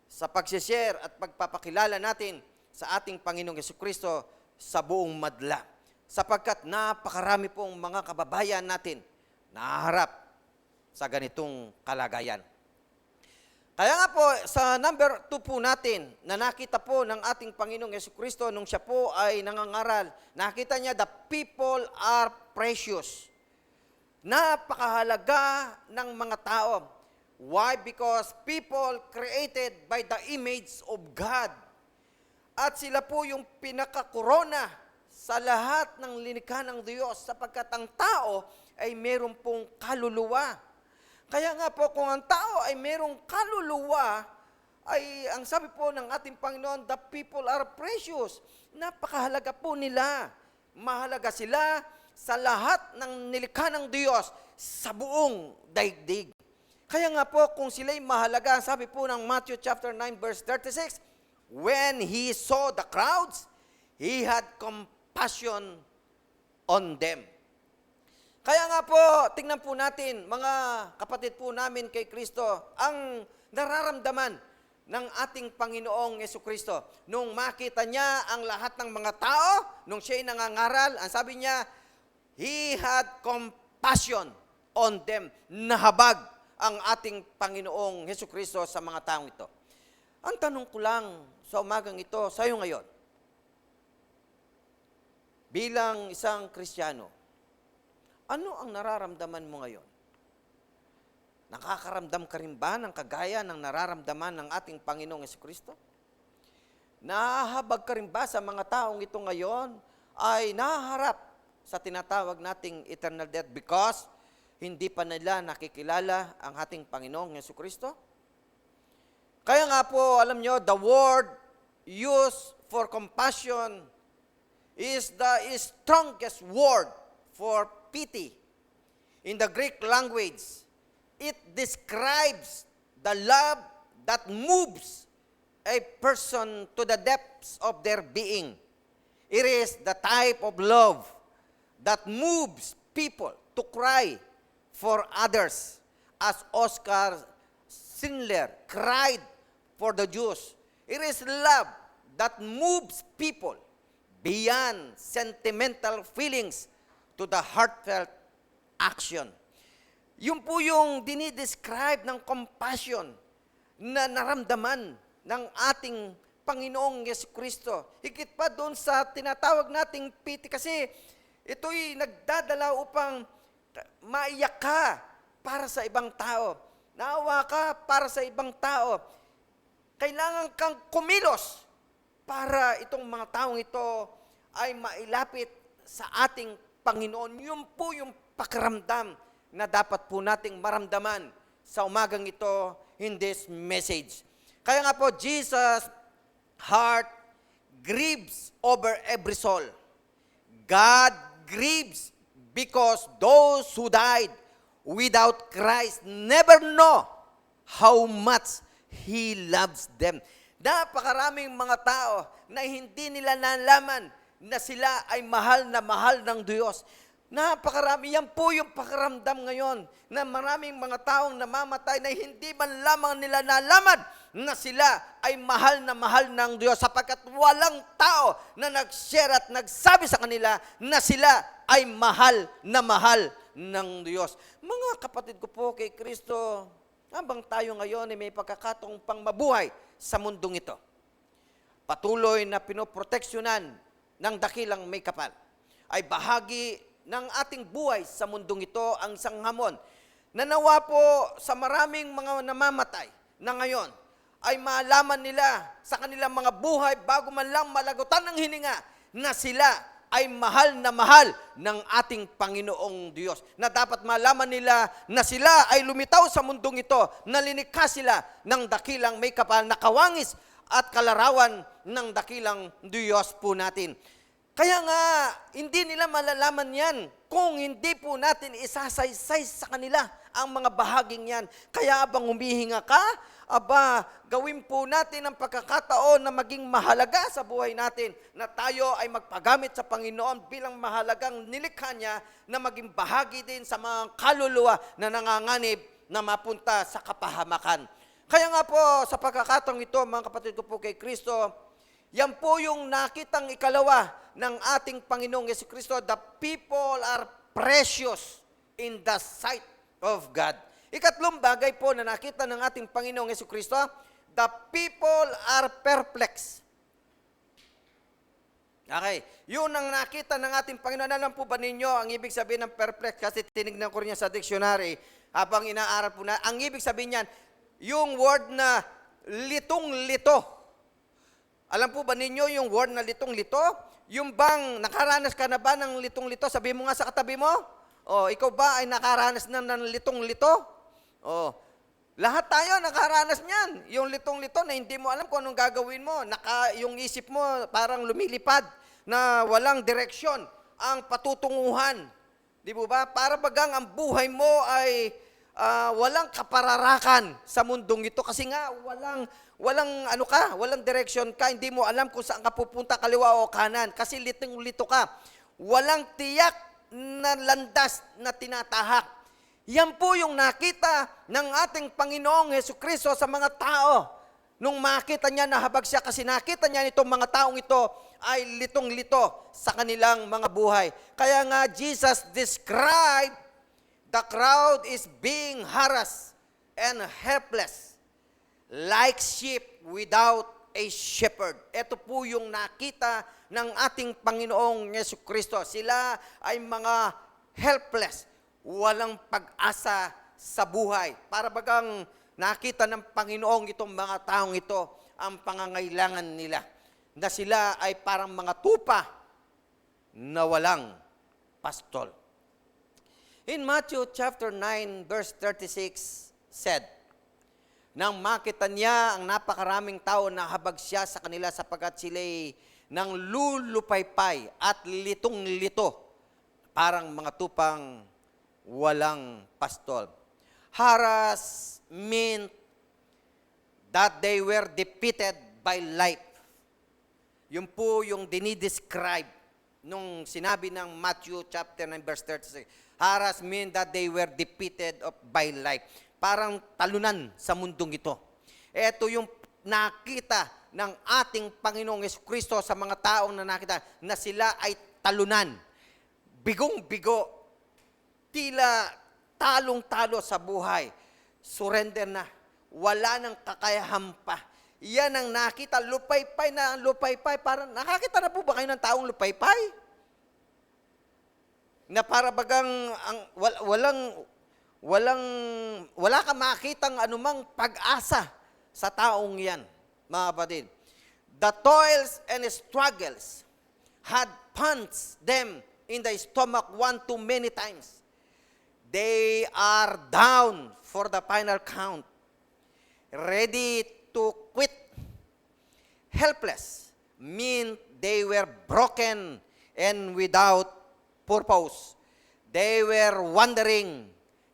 sa pagsishare at pagpapakilala natin sa ating Panginoong Jesucristo sa buong madla. Sapagkat napakarami pong mga kababayan natin naharap sa ganitong kalagayan. Kaya nga po, sa number 2 po natin, na nakita po ng ating Panginoong Jesucristo nung siya po ay nangangaral, nakita niya, the people are precious. Napakahalaga ng mga tao. Why? Because people created by the image of God. At sila po yung pinakakorona sa lahat ng linikha ng Diyos sapagkat ang tao ay meron pong kaluluwa. Kaya nga po, kung ang tao ay merong kaluluwa, ay ang sabi po ng ating Panginoon, the people are precious. Napakahalaga po nila. Mahalaga sila sa lahat ng nilikha ng Diyos sa buong daigdig. Kaya nga po, kung sila'y mahalaga, sabi po ng Matthew chapter 9 verse 36, when he saw the crowds, he had compassion on them. Kaya nga po, tingnan po natin, mga kapatid po namin kay Kristo, ang nararamdaman ng ating Panginoong Jesucristo. Nung makita niya ang lahat ng mga tao, nung siya'y nangangaral, ang sabi niya, he had compassion on them. Nahabag ang ating Panginoong Jesucristo sa mga taong ito. Ang tanong ko lang sa umagang ito, sa iyo ngayon, bilang isang Kristiyano, ano ang nararamdaman mo ngayon? Nakakaramdam ka rin ba ng kagaya ng nararamdaman ng ating Panginoong Jesucristo? Nahahabag ka rin ba sa mga taong ito ngayon ay nahaharap sa tinatawag nating eternal death because hindi pa nila nakikilala ang ating Panginoong Jesucristo? Kaya nga po, alam nyo, the word used for compassion is the strongest word for pity. In the Greek language, it describes the love that moves a person to the depths of their being. It is the type of love that moves people to cry for others, as Oscar Schindler cried for the Jews. It is love that moves people beyond sentimental feelings to the heartfelt action. Yun po yung dinidescribe ng compassion na naramdaman ng ating Panginoong Jesucristo. Higit pa doon sa tinatawag nating pity kasi ito'y nagdadala upang maiyak ka para sa ibang tao. Naawa ka para sa ibang tao. Kailangan kang kumilos para itong mga taong ito ay mailapit sa ating Panginoon. Yun po yung pakiramdam na dapat po nating maramdaman sa umagang ito in this message. Kaya nga po, Jesus' heart grieves over every soul. God grieves because those who died without Christ never know how much He loves them. Napakaraming mga tao na hindi nila nalaman na sila ay mahal ng Diyos. Napakarami. Yan po yung pakiramdam ngayon na maraming mga taong namamatay na hindi man lamang nila nalaman na sila ay mahal ng Diyos sapagkat walang tao na nag-share at nagsabi sa kanila na sila ay mahal ng Diyos. Mga kapatid ko po kay Kristo, habang tayo ngayon ay may pagkakataong pang mabuhay sa mundong ito, patuloy na pinoproteksyonan ng dakilang may kapal, ay bahagi ng ating buhay sa mundong ito ang isang hamon Nanawa po sa maraming mga namamatay na ngayon ay malaman nila sa kanilang mga buhay bago man lang malagutan ng hininga na sila ay mahal ng ating Panginoong Diyos. Na dapat malaman nila na sila ay lumitaw sa mundong ito, na linikha sila ng dakilang may kapal na kawangis at kalarawan ng dakilang Diyos po natin. Kaya nga, hindi nila malalaman yan kung hindi po natin isasaysay sa kanila ang mga bahaging yan. Kaya abang humihinga ka, gawin po natin ang pagkakataon na maging mahalaga sa buhay natin, na tayo ay magpagamit sa Panginoon bilang mahalagang nilikha niya na maging bahagi din sa mga kaluluwa na nanganganib na mapunta sa kapahamakan. Kaya nga po, sa pagkakataong ito, mga kapatid ko po kay Kristo, yan po yung nakitang ikalawa ng ating Panginoong Jesucristo. The people are precious in the sight of God. Ikatlong bagay po na nakita ng ating Panginoong Jesucristo, the people are perplexed. Okay, yun ang nakita ng ating Panginoon. Alam po ba ninyo ang ibig sabihin ng perplexed? Kasi tinignan ko rin yan sa dictionary habang inaaral po na. Ang ibig sabihin niyan, yung word na litong-lito. Alam po ba ninyo yung word na litong-lito? Yung bang nakaranas ka na ba ng litong-lito? Sabi mo nga sa katabi mo. Ikaw ba ay nakaranas na ng litong-lito? Lahat tayo nakaranas niyan. Yung litong-lito na hindi mo alam kung anong gagawin mo. Yung isip mo parang lumilipad na walang direksyon ang patutunguhan. Di ba? Para bagang ang buhay mo ay walang kapararakan sa mundong ito kasi nga walang direksyon ka, hindi mo alam kung saan ka pupunta, kaliwa o kanan kasi litong-lito ka. Walang tiyak na landas na tinatahak. Yan po yung nakita ng ating Panginoong Jesucristo sa mga tao. Nung makita niya na habag siya, kasi nakita niya itong mga taong ito ay litong-lito sa kanilang mga buhay. Kaya nga Jesus described the crowd is being harassed and helpless, like sheep without a shepherd. Ito po yung nakita ng ating Panginoong Jesucristo. Sila ay mga helpless, walang pag-asa sa buhay. Para bagang nakita ng Panginoong itong mga taong ito ang pangangailangan nila, na sila ay parang mga tupa na walang pastol. In Matthew chapter 9 verse 36 said, nang makita niya ang napakaraming tao na habag siya sa kanila sapagkat sila'y nang lulupaypay at litong-lito, parang mga tupang walang pastol. Harass meant that they were defeated by life. Yun po yung dinidescribe nung sinabi ng Matthew chapter 9 verse 36. Harass meant that they were defeated by life. Parang talunan sa mundong ito. Ito yung nakita ng ating Panginoong Jesucristo sa mga taong na nakita na sila ay talunan. Bigong-bigo. Tila talong-talo sa buhay. Surrender na. Wala nang kakayahan pa. Yan ang nakita. Lupaypay na ang lupaypay. Parang nakakita na po ba kayo ng taong lupaypay? Na para bagang wala ka makitang anumang pag-asa sa taong yan, mga kapatid. The toils and struggles had punched them in the stomach one too many times. They are down for the final count, ready to quit. Helpless mean they were broken and without purpose. They were wandering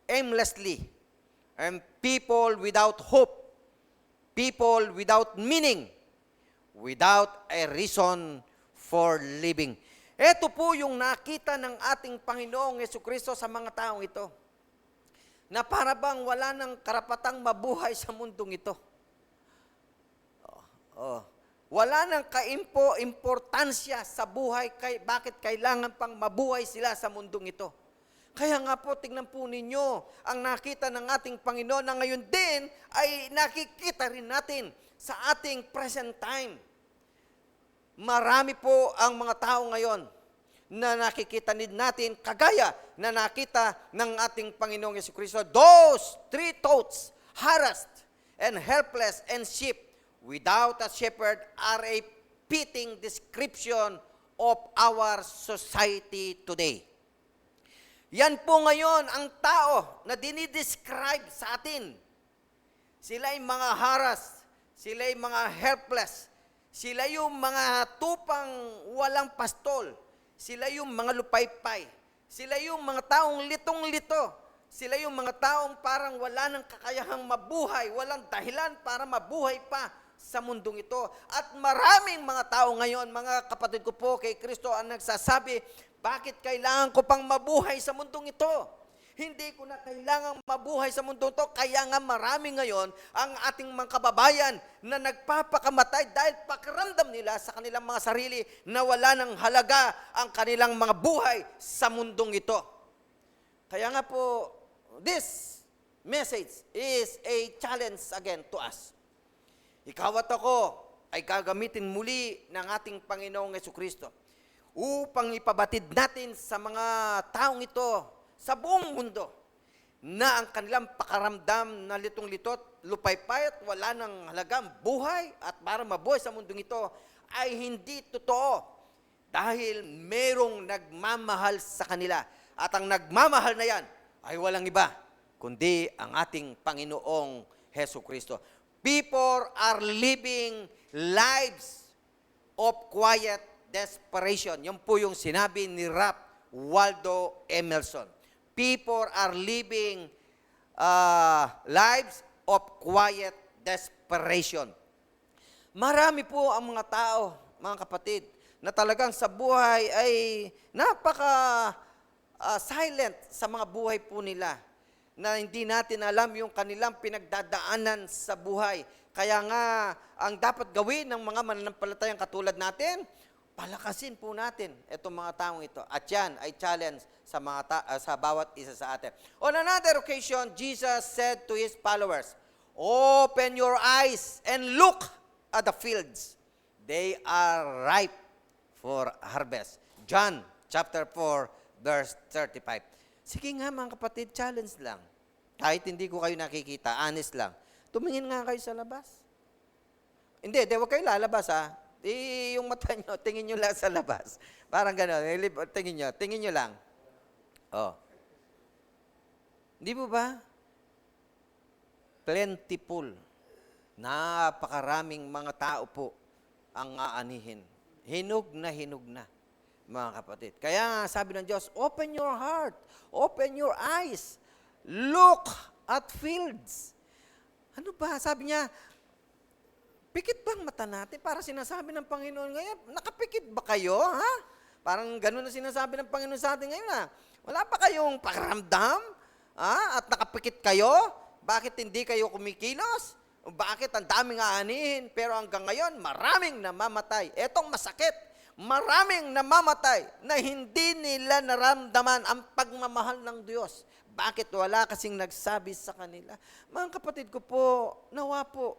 aimlessly, and people without hope, people without meaning, without a reason for living. Ito po yung nakita ng ating Panginoong Jesucristo sa mga taong ito, na para bang wala ng karapatang mabuhay sa mundong ito. Wala nang importansya sa buhay, bakit kailangan pang mabuhay sila sa mundong ito. Kaya nga po, tingnan po ninyo, ang nakita ng ating Panginoon na ngayon din ay nakikita rin natin sa ating present time. Marami po ang mga tao ngayon na nakikita natin, kagaya na nakita ng ating Panginoong Jesucristo. Those three thoughts, harassed and helpless and sheep without a shepherd, are a fitting description of our society today. Yan po ngayon ang tao na dinidescribe sa atin. Sila ay mga harassed, sila ay mga helpless, sila yung mga tupang walang pastol, sila yung mga lupaypay, sila yung mga taong litong-lito, sila yung mga taong parang wala ng kakayahang mabuhay, walang dahilan para mabuhay pa sa mundong ito. At maraming mga tao ngayon, mga kapatid ko po kay Kristo, ang nagsasabi, bakit kailangan ko pang mabuhay sa mundong ito? Hindi ko na kailangang mabuhay sa mundong ito. Kaya nga marami ngayon ang ating mga kababayan na nagpapakamatay dahil pakiramdam nila sa kanilang mga sarili na wala ng halaga ang kanilang mga buhay sa mundong ito. Kaya nga po, this message is a challenge again to us. Ikaw at ako ay gagamitin muli ng ating Panginoong Jesucristo upang ipabatid natin sa mga taong ito sa buong mundo na ang kanilang pakaramdam na litong-litot, lupaypay at wala ng halagang buhay at para mabuhay sa mundong ito ay hindi totoo dahil merong nagmamahal sa kanila. At ang nagmamahal na yan ay walang iba kundi ang ating Panginoong Jesucristo. People are living lives of quiet desperation. Yan po yung sinabi ni Ralph Waldo Emerson. People are living lives of quiet desperation. Marami po ang mga tao, mga kapatid, na talagang sa buhay ay silent sa mga buhay po nila, na hindi natin alam yung kanilang pinagdadaanan sa buhay. Kaya nga, ang dapat gawin ng mga mananampalatayang katulad natin, palakasin po natin itong mga taong ito. At yan ay challenge sa sa bawat isa sa atin. On another occasion, Jesus said to His followers, "Open your eyes and look at the fields. They are ripe for harvest." John chapter 4, verse 35. Sige nga mga kapatid, challenge lang. Kahit hindi ko kayo nakikita, honest lang. Tumingin nga kayo sa labas. Hindi, huwag kayo lalabas ha. Yung mata nyo, tingin nyo lang sa labas. Parang gano'n, tingin nyo lang. Oh. Hindi po ba? Plentiful. Napakaraming mga tao po ang aanihin. Hinog na, mga kapatid. Kaya sabi ng Diyos, open your heart, open your eyes, look at fields. Ano ba? Sabi niya, pikit bang mata natin? Para sinasabi ng Panginoon ngayon, nakapikit ba kayo? Ha? Parang ganun na sinasabi ng Panginoon sa atin ngayon. Ha? Wala pa kayong pakiramdam? Ha? At nakapikit kayo? Bakit hindi kayo kumikilos? Bakit ang daming aanihin? Pero hanggang ngayon, maraming namamatay. Etong masakit. Maraming namamatay na hindi nila naramdaman ang pagmamahal ng Diyos. Bakit wala kasing nagsabi sa kanila? Mga kapatid ko po, nawa po,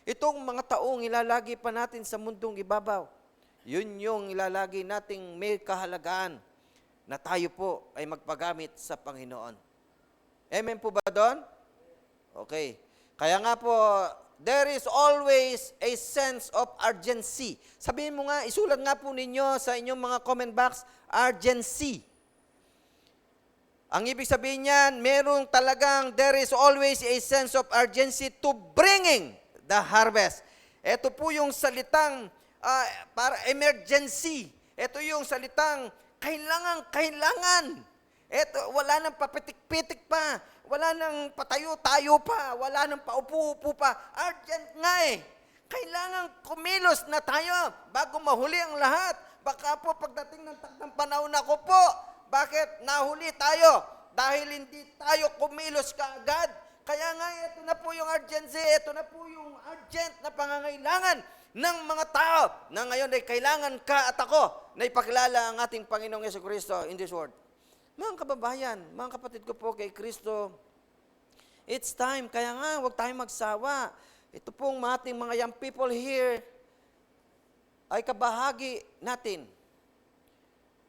itong mga taong ilalagi pa natin sa mundong ibabaw, yun yung ilalagi nating may kahalagaan na tayo po ay magpagamit sa Panginoon. Amen po ba doon? Okay. Kaya nga po, there is always a sense of urgency. Sabihin mo nga, isulat nga po ninyo sa inyong mga comment box, urgency. Ang ibig sabihin niyan, meron talagang, there is always a sense of urgency to bringing the harvest. Ito po yung salitang para emergency. Ito yung salitang kailangan. Ito, wala nang papitik-pitik pa. Wala nang patayo-tayo pa. Wala nang paupo-upo pa. Urgent nga eh. Kailangan kumilos na tayo bago mahuli ang lahat. Baka po pagdating ng takdang panahon ako po, bakit nahuli tayo? Dahil hindi tayo kumilos kaagad. Kaya nga, ito na po yung urgency, ito na po yung urgent na pangangailangan ng mga tao na ngayon ay kailangan ka at ako na ipakilala ang ating Panginoong Jesucristo in this world. Mga kababayan, mga kapatid ko po kay Kristo, it's time. Kaya nga, huwag tayong magsawa. Ito pong ating mga young people here ay kabahagi natin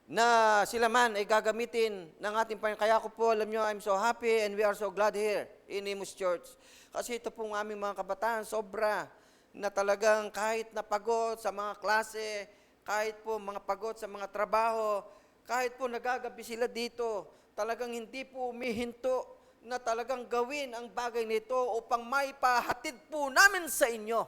na sila man ay gagamitin ng ating Panginoon. Kaya ako po, alam nyo, I'm so happy and we are so glad here in Imus Church. Kasi ito pong aming mga kabataan, sobra na talagang kahit napagod sa mga klase, kahit po mga pagod sa mga trabaho, kahit po nagagabi sila dito, talagang hindi po umihinto na talagang gawin ang bagay nito upang maipahatid po namin sa inyo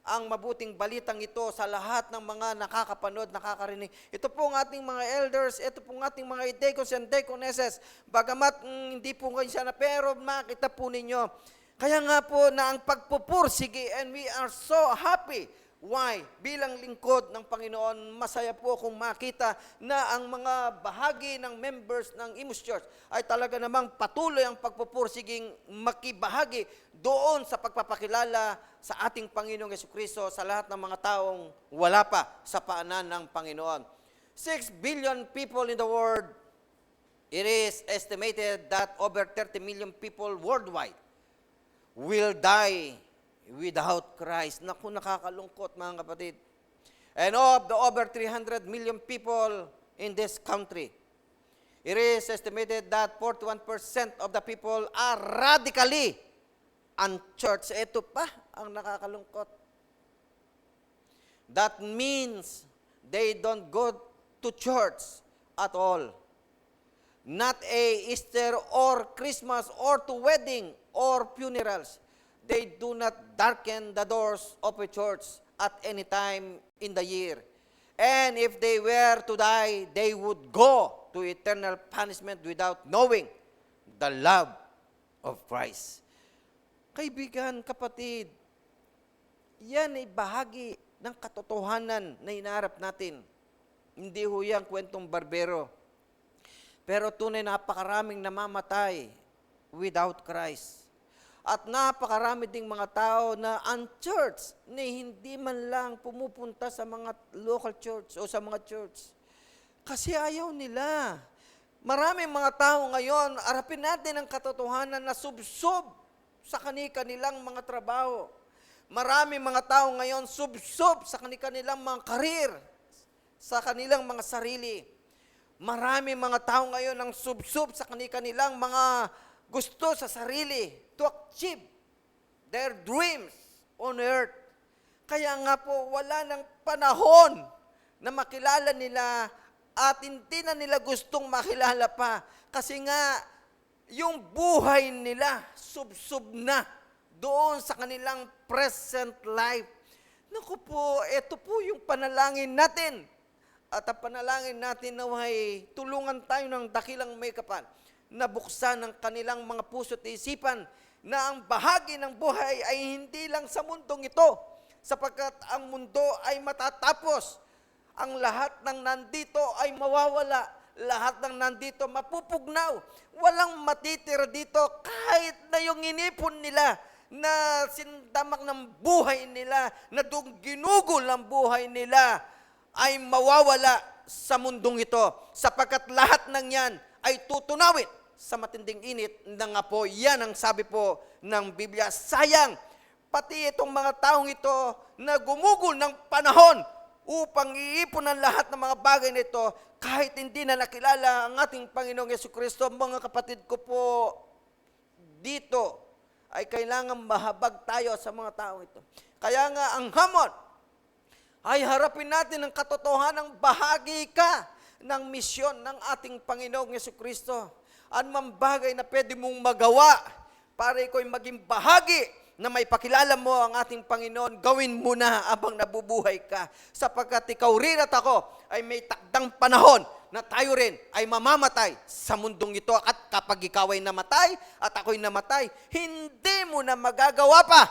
ang mabuting balitang ito sa lahat ng mga nakakapanood, nakakarinig. Ito po ang ating mga elders, ito po ang ating mga deacons and deaconesses. Bagamat hindi po ngayon siya na, pero makita po ninyo. Kaya nga po na ang pagpupursige, and we are so happy. Why? Bilang lingkod ng Panginoon, masaya po kung makita na ang mga bahagi ng members ng Imus Church ay talaga namang patuloy ang pagpupursiging makibahagi doon sa pagpapakilala sa ating Panginoong Jesucristo sa lahat ng mga taong wala pa sa paanan ng Panginoon. 6 billion people in the world. It is estimated that over 30 million people worldwide will die without Christ. Naku, nakakalungkot mga kapatid. And of the over 300 million people in this country, it is estimated that 41% of the people are radically unchurched. Ito pa ang nakakalungkot. That means they don't go to church at all. Not a Easter or Christmas or to wedding or funerals. They do not darken the doors of a church at any time in the year. And if they were to die, they would go to eternal punishment without knowing the love of Christ. Kaibigan, kapatid, yan ay bahagi ng katotohanan na inaarap natin. Hindi ho yan kwentong barbero. Pero tunay napakaraming namamatay without Christ. At napakarami ding mga tao na unchurched, na hindi man lang pumupunta sa mga local church o sa mga church. Kasi ayaw nila. Maraming mga tao ngayon, arapin natin ang katotohanan na subsob sa kanilang mga trabaho. Maraming mga tao ngayon, subsob sa kanilang mga karir, sa kanilang mga sarili. Maraming mga tao ngayon ang subsob sa kanilang mga gusto sa sarili to achieve their dreams on earth. Kaya nga po, wala ng panahon na makilala nila at hindi na nila gustong makilala pa. Kasi nga, yung buhay nila, subsob na doon sa kanilang present life. Naku po, ito po yung panalangin natin. At ang panalangin natin naway tulungan tayo ng dakilang may kapal na buksan ng kanilang mga puso at isipan na ang bahagi ng buhay ay hindi lang sa mundong ito, sapagkat ang mundo ay matatapos. Ang lahat ng nandito ay mawawala. Lahat ng nandito mapupugnaw. Walang matitira dito kahit na yung inipon nila na sindamak ng buhay nila, na doong ginugol ang buhay nila, ay mawawala sa mundong ito. Sapagkat lahat ng yan ay tutunawin sa matinding init ng apoy. Yan ang sabi po ng Biblia. Sayang, pati itong mga taong ito na gumugol ng panahon upang iipon ang lahat ng mga bagay nito, kahit hindi na nakilala ang ating Panginoong Jesucristo. Mga kapatid ko po, dito ay kailangan mahabag tayo sa mga taong ito. Kaya nga ang hamon ay harapin natin ang katotohanan ng bahagi ka ng misyon ng ating Panginoong Jesucristo. Anumang bagay na pwede mong magawa para ikaw maging bahagi na may pakilala mo ang ating Panginoon, gawin mo na abang nabubuhay ka. Sapagkat ikaw rin at ako ay may takdang panahon na tayo rin ay mamamatay sa mundong ito. At kapag ikaw ay namatay at ako'y namatay, hindi mo na magagawa pa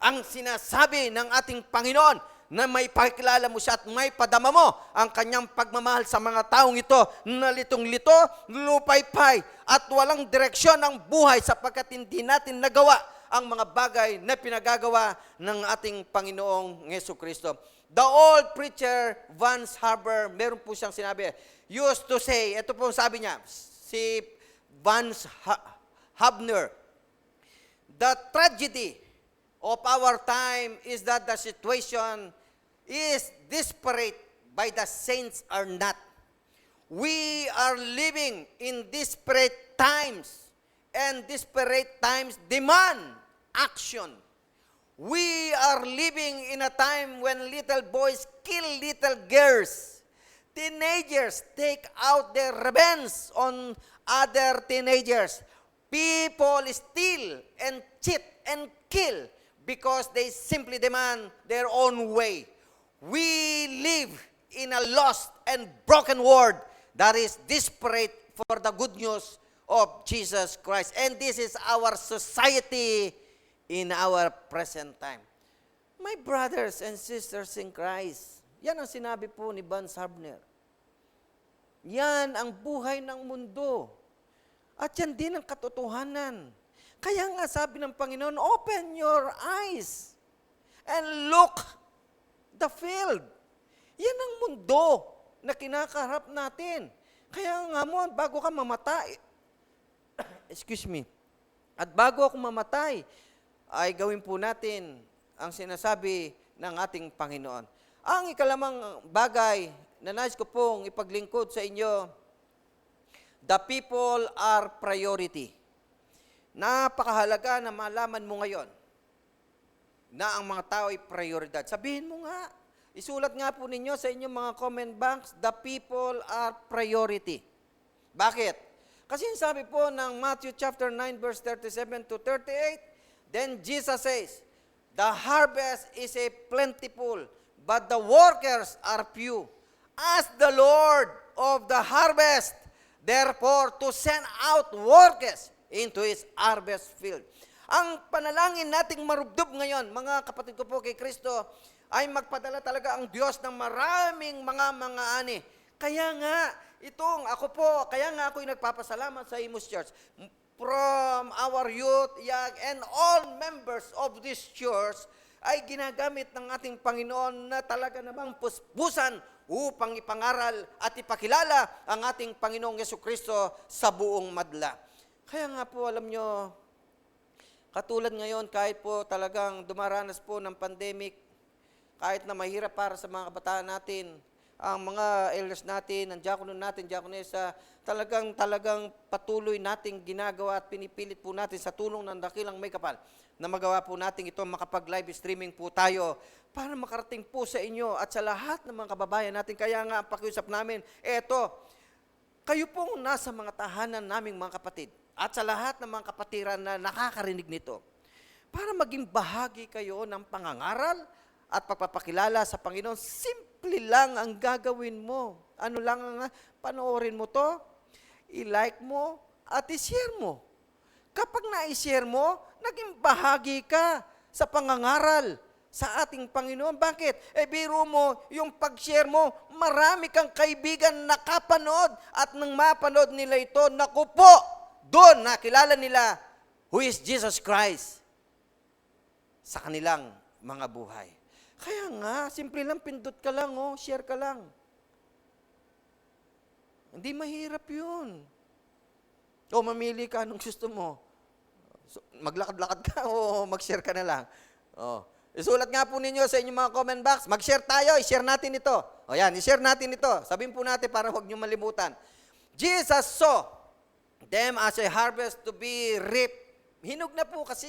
ang sinasabi ng ating Panginoon na may pakilala mo siya at may padama mo ang kanyang pagmamahal sa mga taong ito na litong-lito, lupaypay at walang direksyon ang buhay sapagkat hindi natin nagawa ang mga bagay na pinagagawa ng ating Panginoong Jesucristo. The old preacher, Vance Harbor, meron po siyang sinabi, used to say, ito po sabi niya, si Vance Hubner, the tragedy of our time is that the situation is desperate by the saints are not. We are living in desperate times, and desperate times demand action. We are living in a time when little boys kill little girls. Teenagers take out their revenge on other teenagers. People steal and cheat and kill because they simply demand their own way. We live in a lost and broken world that is desperate for the good news of Jesus Christ. And this is our society in our present time. My brothers and sisters in Christ, yan ang sinabi po ni Vance Havner. Yan ang buhay ng mundo. At yan din ang katotohanan. Kaya nga sabi ng Panginoon, open your eyes and look the field. Yan ang mundo na kinakaharap natin. Kaya nga mo, bago ka mamatay, excuse me, at bago ako mamatay, ay gawin po natin ang sinasabi ng ating Panginoon. Ang ikalamang bagay na nais ko pong ipaglingkod sa inyo, the people are priority. Napakahalaga na malaman mo ngayon na ang mga tao ay prioridad. Sabihin mo nga, isulat nga po ninyo sa inyong mga comment box, the people are priority. Bakit? Kasi sabi po ng Matthew chapter 9 verse 37 to 38, then Jesus says, the harvest is a plentiful, but the workers are few. Ask the Lord of the harvest, therefore, to send out workers into His harvest field. Ang panalangin nating marubdob ngayon, mga kapatid ko po kay Kristo, ay magpadala talaga ang Diyos ng maraming mga ani. Kaya nga, kaya nga ako'y nagpapasalamat sa Imus Church. From our youth, young, and all members of this church, ay ginagamit ng ating Panginoon na talaga namang puspusan upang ipangaral at ipakilala ang ating Panginoong Yesukristo sa buong madla. Kaya nga po, alam nyo, katulad ngayon, kahit po talagang dumaranas po ng pandemic, kahit na mahirap para sa mga kabataan natin, ang mga elders natin, ang diakono natin, diakonesa, talagang patuloy nating ginagawa at pinipilit po natin sa tulong ng dakilang may kapal na magawa po natin ito, makapag-live streaming po tayo para makarating po sa inyo at sa lahat ng mga kababayan natin. Kaya nga, ang pakiusap namin, kayo pong nasa mga tahanan naming mga kapatid at sa lahat ng mga kapatiran na nakakarinig nito, para maging bahagi kayo ng pangangaral at pagpapakilala sa Panginoon. Simple lang ang gagawin mo. Ano lang ang panoorin mo to, i-like mo, at i-share mo. Kapag na-share mo, naging bahagi ka sa pangangaral sa ating Panginoon. Bakit? Biro mo, yung pag-share mo, marami kang kaibigan nakapanood at nang mapanood nila ito, naku po, doon nakilala nila who is Jesus Christ sa kanilang mga buhay. Kaya nga, simple lang, pindot ka lang, share ka lang. Hindi mahirap yun. Mamili ka anong gusto mo. So, maglakad-lakad ka o mag-share ka na lang. Isulat nga po ninyo sa inyong mga comment box. Mag-share tayo, i-share natin ito. Yan, i-share natin ito. Sabihin po natin para huwag nyo malimutan. Jesus saw them as a harvest to be reaped. Hinog na po kasi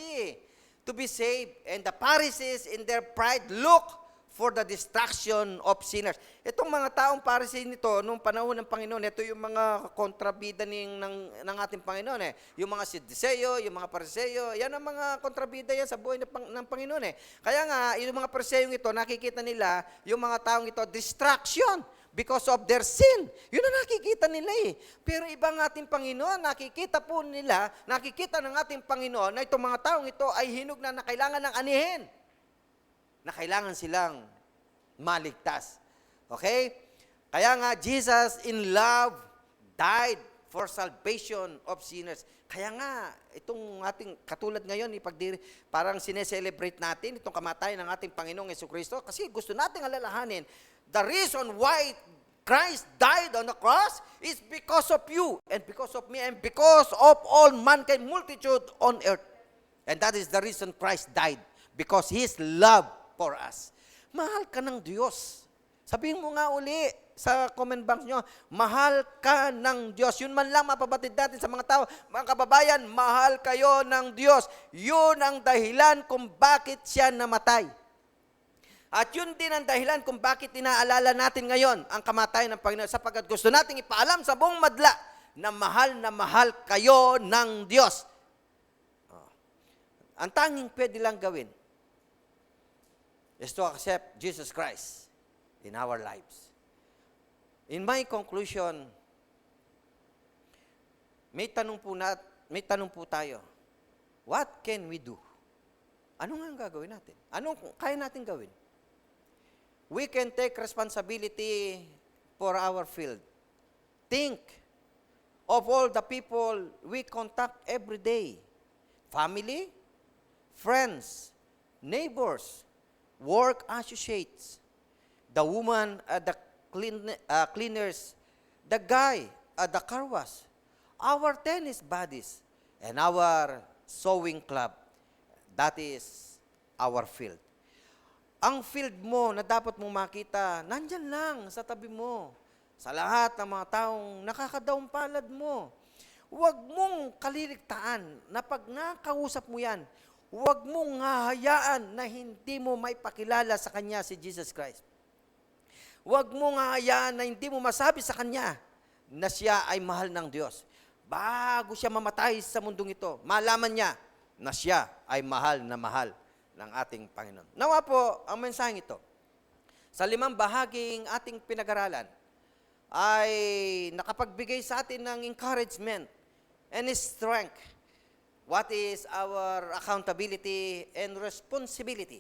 to be saved. And the Pharisees in their pride look for the destruction of sinners. Itong mga taong Pharisee nito, nung panahon ng Panginoon, ito yung mga kontrabida ng ating Panginoon. Yung mga Sadduceo, yung mga Pariseo, yan ang mga kontrabida yan sa buhay ng Panginoon. Kaya nga, yung mga Pariseo ito, nakikita nila, yung mga taong ito, distraction because of their sin. Yun ang nakikita nila Pero ibang ating Panginoon, nakikita ng ating Panginoon na itong mga taong ito ay hinog na kailangan ng anihin. Na kailangan silang maligtas. Okay? Kaya nga, Jesus in love died for salvation of sinners. Kaya nga, itong ating katulad ngayon, parang sineselebrate natin itong kamatayan ng ating Panginoong Yesukristo kasi gusto nating alalahanin, the reason why Christ died on the cross is because of you and because of me and because of all mankind, multitude on earth. And that is the reason Christ died, because His love for us. Mahal ka ng Diyos. Sabihin mo nga uli sa comment box nyo, mahal ka ng Diyos. Yun man lang mapabatid natin sa mga tao. Mga kababayan, mahal kayo ng Diyos. Yun ang dahilan kung bakit siya namatay. At yun din ang dahilan kung bakit inaalala natin ngayon ang kamatayan ng Panginoon, sapagkat gusto nating ipaalam sa buong madla na mahal kayo ng Diyos. Ang tanging pwede lang gawin is to accept Jesus Christ in our lives. In my conclusion, may tanong po tayo. What can we do? Ano nga ang gagawin natin? Anong kaya natin gawin? We can take responsibility for our field. Think of all the people we contact every day. Family, friends, neighbors, work associates, the woman at the cleaners, the guy at the car wash, our tennis buddies, and our sewing club. That is our field. Ang field mo na dapat mong makita, nandyan lang sa tabi mo. Sa lahat ng mga taong nakakadaong palad mo. Huwag mong kaliligtaan na pag nakausap mo yan, huwag mong hahayaan na hindi mo may pakilala sa Kanya si Jesus Christ. Huwag mong hahayaan na hindi mo masabi sa Kanya na siya ay mahal ng Diyos. Bago siya mamatay sa mundong ito, malaman niya na siya ay mahal ng ating Panginoon. Nawa po, ang mensaheng ito, sa 5 bahaging ating pinag-aralan, ay nakapagbigay sa atin ng encouragement and strength. What is our accountability and responsibility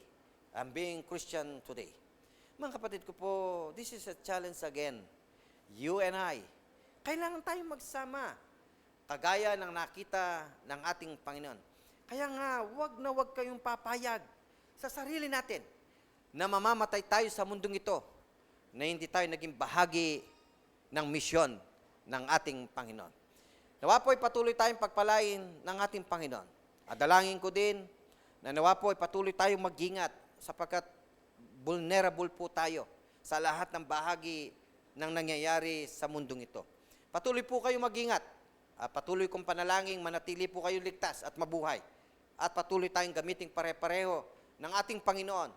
on being Christian today? Mga kapatid ko po, this is a challenge again. You and I, kailangan tayong magsama, kagaya ng nakita ng ating Panginoon. Kaya nga, wag na wag kayong papayag sa sarili natin na mamamatay tayo sa mundong ito, na hindi tayo naging bahagi ng misyon ng ating Panginoon. Nawa po'y patuloy tayong pagpalain ng ating Panginoon. At dalangin ko din na nawa po'y patuloy tayong mag-ingat sapagkat vulnerable po tayo sa lahat ng bahagi ng nangyayari sa mundong ito. Patuloy po kayong mag-ingat. Patuloy kong panalangin, manatili po kayo ligtas at mabuhay. At patuloy tayong gamitin pare-pareho ng ating Panginoon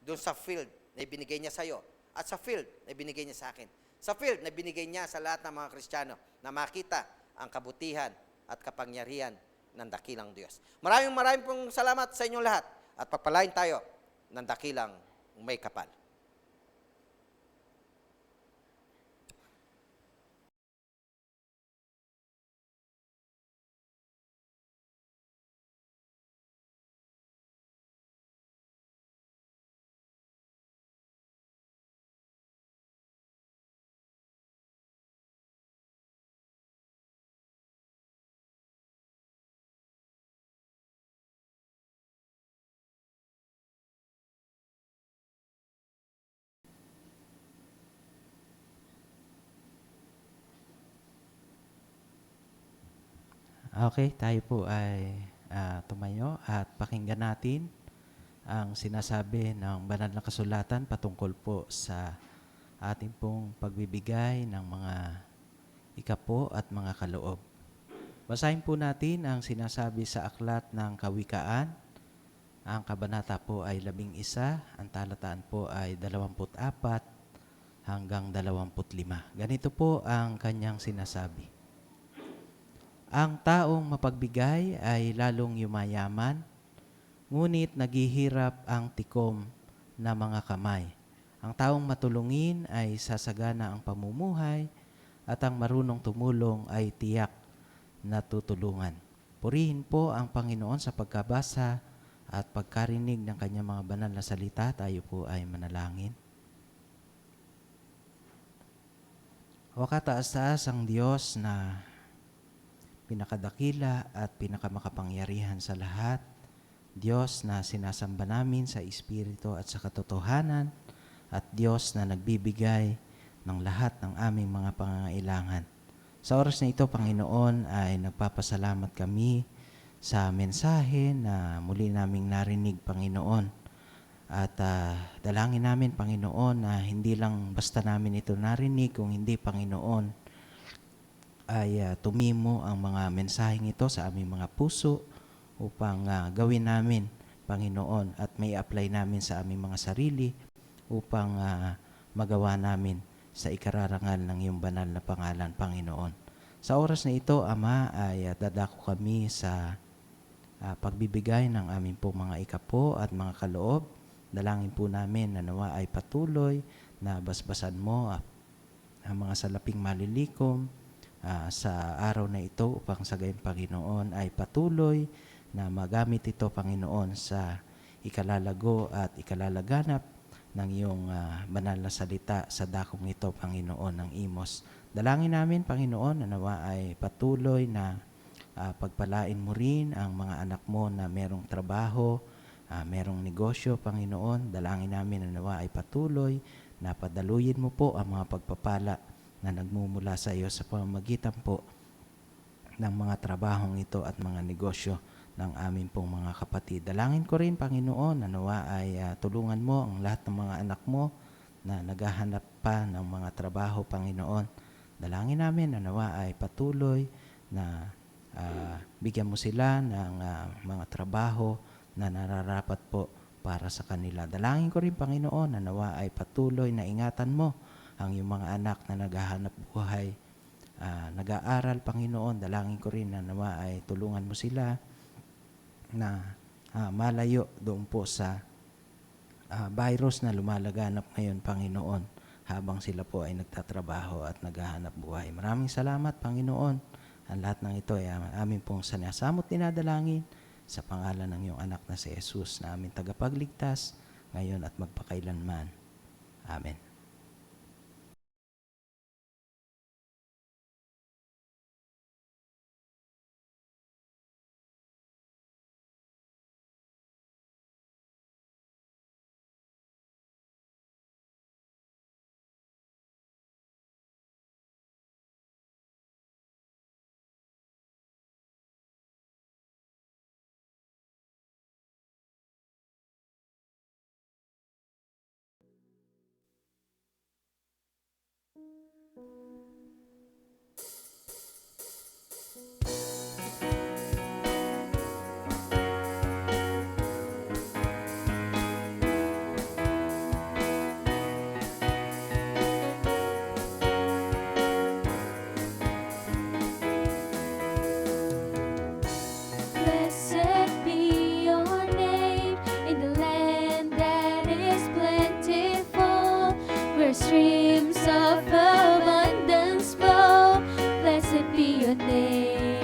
doon sa field na ibinigay niya sa iyo at sa field na ibinigay niya sa akin. Sa field na binigay niya sa lahat ng mga Kristiyano na makita ang kabutihan at kapangyarihan ng dakilang Diyos. Maraming pong salamat sa inyong lahat at pagpalain tayo ng dakilang may kapal. Okay, tayo po ay tumayo at pakinggan natin ang sinasabi ng banal na kasulatan patungkol po sa ating pong pagbibigay ng mga ikapo at mga kaloob. Basahin po natin ang sinasabi sa aklat ng Kawikaan. Ang kabanata po ay 11, ang talataan po ay 24 hanggang 25. Ganito po ang kanyang sinasabi. Ang taong mapagbigay ay lalong yumayaman, ngunit naghihirap ang tikom na mga kamay. Ang taong matulungin ay sasagana ang pamumuhay, at ang marunong tumulong ay tiyak na tutulungan. Purihin po ang Panginoon sa pagkabasa at pagkarinig ng kanyang mga banal na salita. Tayo po ay manalangin. O kataas-taas ang Diyos na pinakadakila at pinakamakapangyarihan sa lahat, Diyos na sinasamba namin sa Espiritu at sa katotohanan, at Diyos na nagbibigay ng lahat ng aming mga pangangailangan. Sa oras na ito, Panginoon, ay nagpapasalamat kami sa mensahe na muli naming narinig, Panginoon. At dalangin namin, Panginoon, na hindi lang basta namin ito narinig, kung hindi, Panginoon, ay tumimo ang mga mensaheng ito sa aming mga puso upang gawin namin, Panginoon, at may apply namin sa aming mga sarili upang magawa namin sa ikararangal ng iyong banal na pangalan, Panginoon. Sa oras na ito, Ama, ay dadako kami sa pagbibigay ng aming po mga ikapo at mga kaloob. Dalangin po namin na nawa ay patuloy na basbasan mo ang mga salaping malilikom sa araw na ito upang sa gayon, Panginoon, ay patuloy na magamit ito, Panginoon, sa ikalalago at ikalalaganap ng iyong banal na salita sa dakong ito, Panginoon, ng Imos. Dalangin namin, Panginoon, na nawa ay patuloy na pagpalain mo rin ang mga anak mo na merong trabaho, merong negosyo, Panginoon. Dalangin namin na nawa ay patuloy na padaluyin mo po ang mga pagpapala na nagmumula sa iyo sa pamamagitan po ng mga trabahong ito at mga negosyo ng aming pong mga kapatid. Dalangin ko rin, Panginoon, na nawa ay tulungan mo ang lahat ng mga anak mo na naghahanap pa ng mga trabaho, Panginoon. Dalangin namin na nawa ay patuloy na bigyan mo sila ng mga trabaho na nararapat po para sa kanila. Dalangin ko rin, Panginoon, na nawa ay patuloy na ingatan mo ang iyong mga anak na naghahanap buhay, nag-aaral, Panginoon. Dalangin ko rin na nawa ay tulungan mo sila na malayo doon po sa virus na lumalaganap ngayon, Panginoon, habang sila po ay nagtatrabaho at naghahanap buhay. Maraming salamat, Panginoon. Ang lahat ng ito ay amin pong sinasamot dinadalangin sa pangalan ng iyong anak na si Jesus na aming tagapagligtas ngayon at magpakailanman. Amen. Blessed be your name in the land that is plentiful, where streams of abundance flow. Blessed be your name.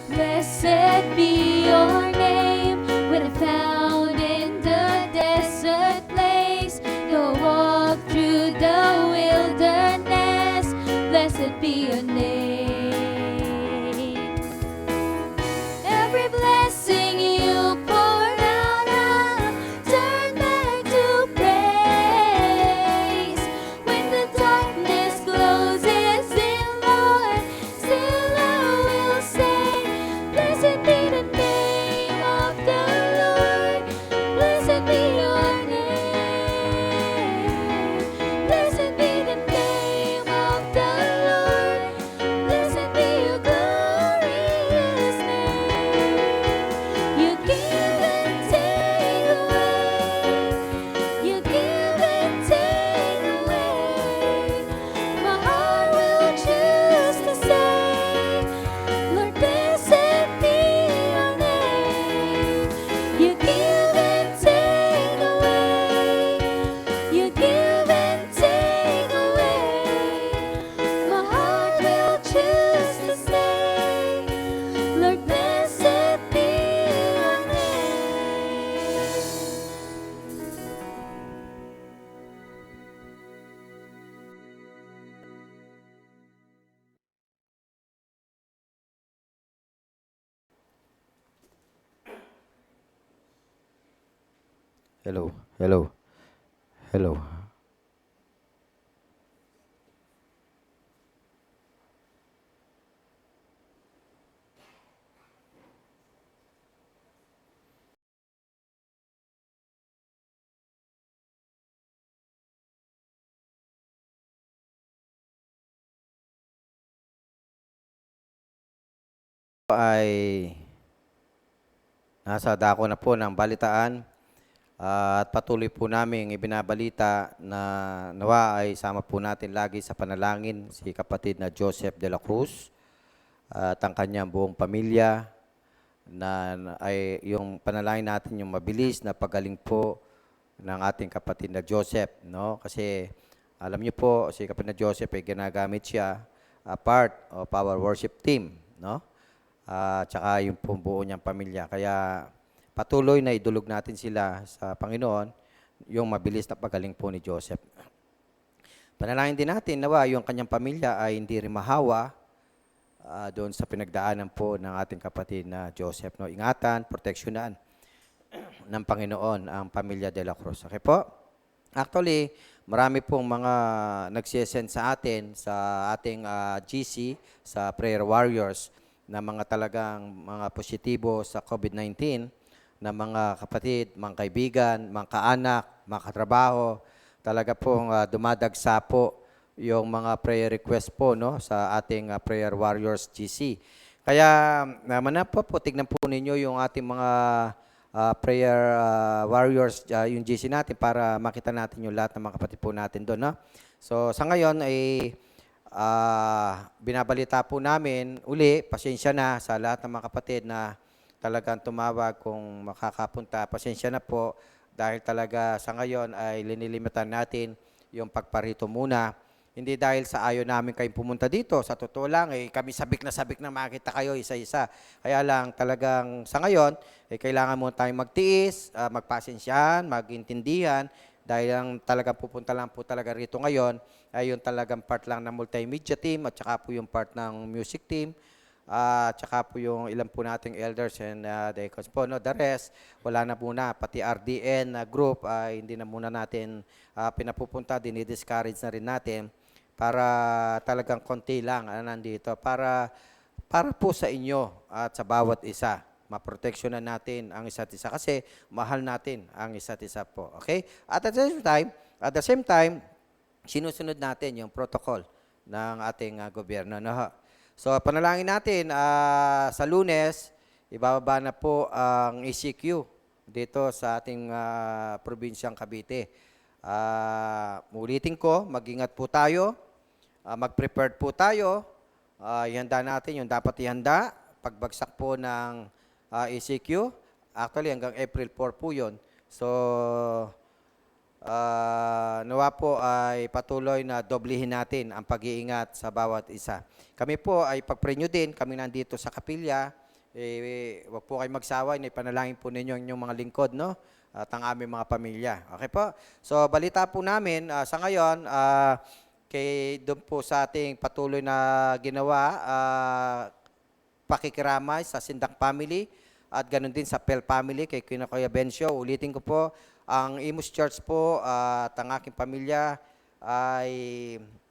Blessed be your name when I found in the desert place. Go walk through the wilderness. Blessed be your name. Every blessing you poured out, I'll turn back to praise. When the darkness closes in, Lord, still I will say, blessed be the name of the Lord. Blessed be your name. Blessed be the name of the Lord. Blessed be your glorious name. You give and take away. You give and take away. My heart will choose to say, Lord, blessed be your name. You give and take away. You give and take away. My heart will choose to say, Lord, blessed be your name. Hello, hello, hello. ay nasa dako na po ng balitaan at patuloy po namin ibinabalita na nawa ay sama po natin lagi sa panalangin si kapatid na Joseph de la Cruz at ang kanyang buong pamilya ay yung panalangin natin yung mabilis na pagaling po ng ating kapatid na Joseph, no? Kasi alam niyo po si kapatid na Joseph ay ginagamit siya part of our worship team, no? Tsaka yung buo niyang pamilya. Kaya patuloy na idulog natin sila sa Panginoon yung mabilis na pagaling po ni Joseph. Panalangin din natin nawa yung kanyang pamilya ay hindi rin mahawa doon sa pinagdaanan po ng ating kapatid na Joseph. No? Ingatan, proteksyonan ng Panginoon ang pamilya de la Cruz. Okay po? Actually, marami pong mga nagsisend sa atin sa ating GC, sa Prayer Warriors, na mga talagang mga positibo sa COVID-19, na mga kapatid, mga kaibigan, mga kaanak, mga katrabaho, talaga pong dumadagsa po yung mga prayer request po, no, sa ating Prayer Warriors GC. Kaya naman po, tignan po ninyo yung ating mga Prayer Warriors, yung GC natin, para makita natin yung lahat ng mga kapatid po natin doon. No? So sa ngayon ay binabalita po namin uli, pasensya na sa lahat ng mga kapatid na talagang tumawag kung makakapunta. Pasensya na po dahil talaga sa ngayon ay linilimitan natin yung pagparito muna. Hindi dahil sa ayaw namin kayong pumunta dito. Sa totoo lang, kami sabik na makita kayo isa-isa. Kaya lang talagang sa ngayon, kailangan mo tayong magtiis, magpasensyahan, magintindihan. Dahil ang talagang pupunta lang po talaga rito ngayon ay yung talagang part lang ng multimedia team at saka po yung part ng music team. At saka po yung ilan po nating elders and deacons po. No? The rest, wala na muna. Pati RDN group, hindi na muna natin pinapupunta. Dinidiscourage na rin natin para talagang konti lang nandito. Para po sa inyo at sa bawat isa. Maproteksyonan natin ang isa't isa kasi mahal natin ang isa't isa po. Okay? At the same time, sinusunod natin yung protocol ng ating gobyerno. No? So, panalangin natin, sa Lunes, ibababa na po ang ECQ dito sa ating probinsyang Cavite. Ulitin ko, mag-ingat po tayo, mag-prepared po tayo, ihanda natin yung dapat ihanda, pagbagsak po ng ECQ, actually hanggang April 4 po yun. So, nawa po ay patuloy na doblehin natin ang pag-iingat sa bawat isa. Kami po ay pag-pray nyo din, kami nandito sa kapilya, wag po kayo magsawa, ipanalangin po ninyo yung mga lingkod, no? At ang aming mga pamilya. Okay po? So, balita po namin sa ngayon, doon po sa ating patuloy na ginawa, pakikiramay sa Sindak family, at ganun din sa Pel family, kay Kuya Bencio. Ulitin ko po, ang Imus Church po at ang aking pamilya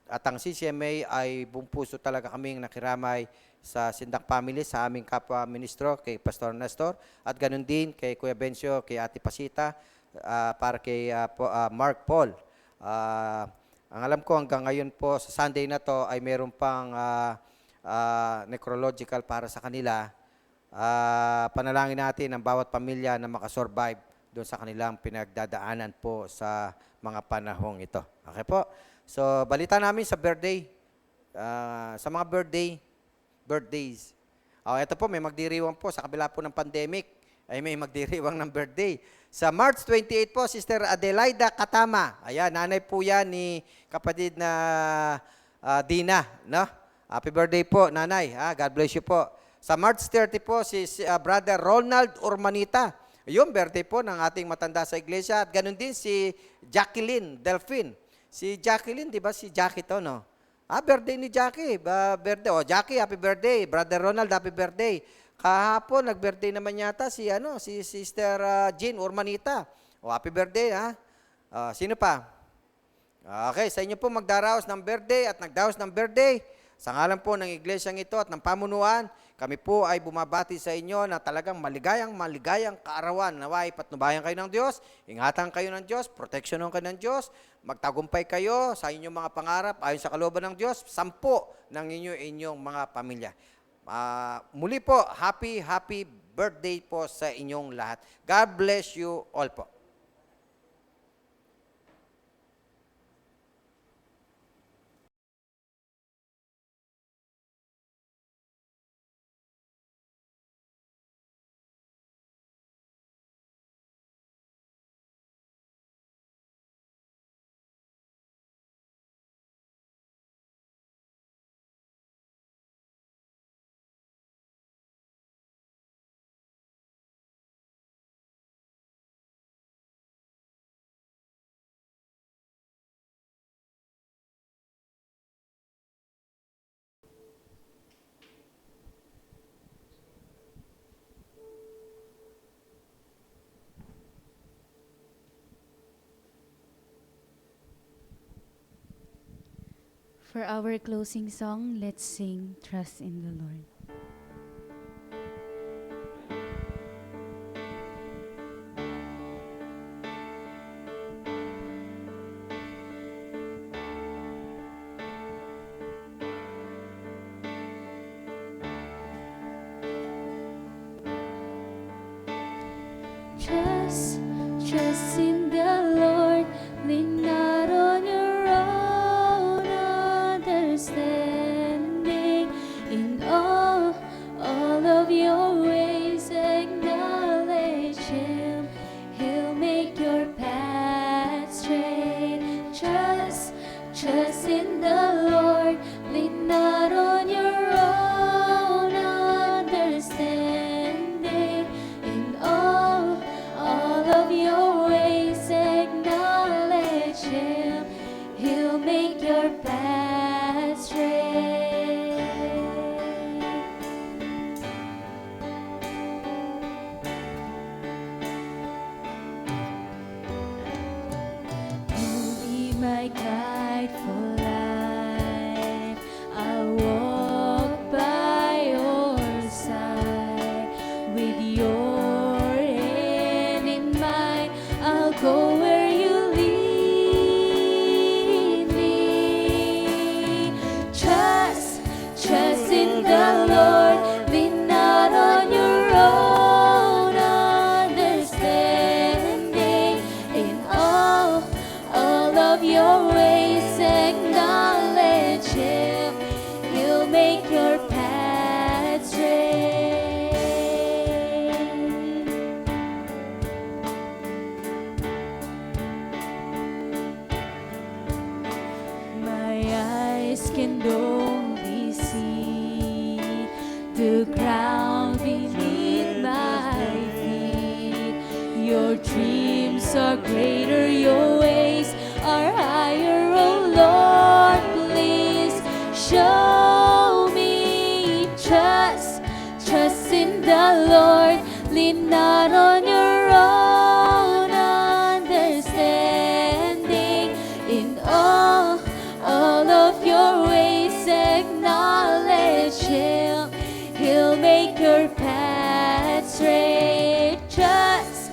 at ang CCMA ay buong puso talaga kaming nakiramay sa Sindak family, sa aming kapwa ministro, kay Pastor Nestor, at ganun din kay Kuya Bencio, kay Ate Pasita, para kay Mark Paul. Ang alam ko hanggang ngayon po, sa Sunday na to, ay meron pang necrological para sa kanila. Panalangin natin ang bawat pamilya na makasurvive doon sa kanilang pinagdadaanan po sa mga panahong ito. Okay po? So, balita namin sa birthday. Sa mga birthdays. Ito po, may magdiriwang po sa kabila po ng pandemic. Ay may magdiriwang ng birthday. Sa March 28 po, Sister Adelaida Katama. Ayan, nanay po yan ni kapatid na Dina. No? Happy birthday po, nanay. God bless you po. Sa March 30 po, si Brother Ronald Urmanita. Yung birthday po ng ating matanda sa iglesia. At ganun din si Jacqueline Delphine. Si Jacqueline, di ba si Jackie to, no? Birthday ni Jackie. Birthday. Jackie, happy birthday. Brother Ronald, happy birthday. Kahapon, nag-birthday naman yata si Sister Jean Urmanita. Happy birthday, ha? Sino pa? Okay, sa inyo po magdaraos ng birthday at nagdaos ng birthday. Sa ngalan po ng iglesyang ito at ng pamunuan, kami po ay bumabati sa inyo na talagang maligayang kaarawan. Naway, patnubayan kayo ng Diyos, ingatan kayo ng Diyos, proteksyonon kayo ng Diyos, magtagumpay kayo sa inyong mga pangarap ayon sa kalooban ng Diyos, 10 ng inyong mga pamilya. Muli po, happy birthday po sa inyong lahat. God bless you all po. For our closing song, let's sing Trust in the Lord. Trust in the Lord, lean not on your own understanding. In all of your ways acknowledge Him. He'll make your path straight. Trust in the Lord, lean not on your own understanding. In all of your ways acknowledge Him. He'll make your path straight. You'll be my guide for life. I'll walk by your side with your hand in mine. I'll go where you lead me. Trust in the Lord, lean not on your own understanding. In all of your ways acknowledge Him. He'll make your path straight. My eyes can only see the ground beneath my feet. Your dreams are greater, your ways are higher, oh Lord, please show me. Trust in the Lord, lean not on your own understanding. In all of your ways acknowledge Him. He'll make your path straight. Trust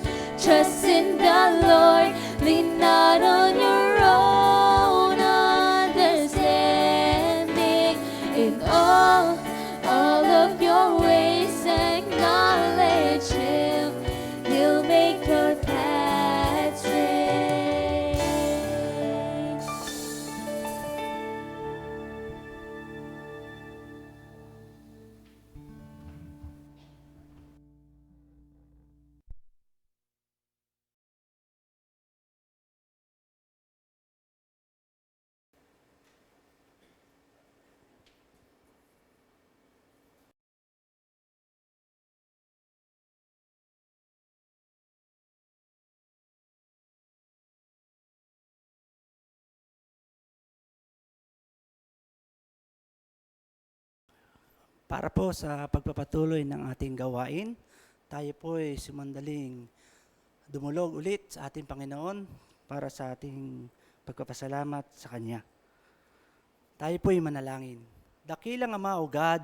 in the Lord, lean not on your own understanding. In all of your ways acknowledge Him. He'll make your path straight. Para po sa pagpapatuloy ng ating gawain, tayo po ay sumandaling dumulog ulit sa ating Panginoon para sa ating pagpapasalamat sa Kanya. Tayo po ay manalangin. Dakilang Ama o God,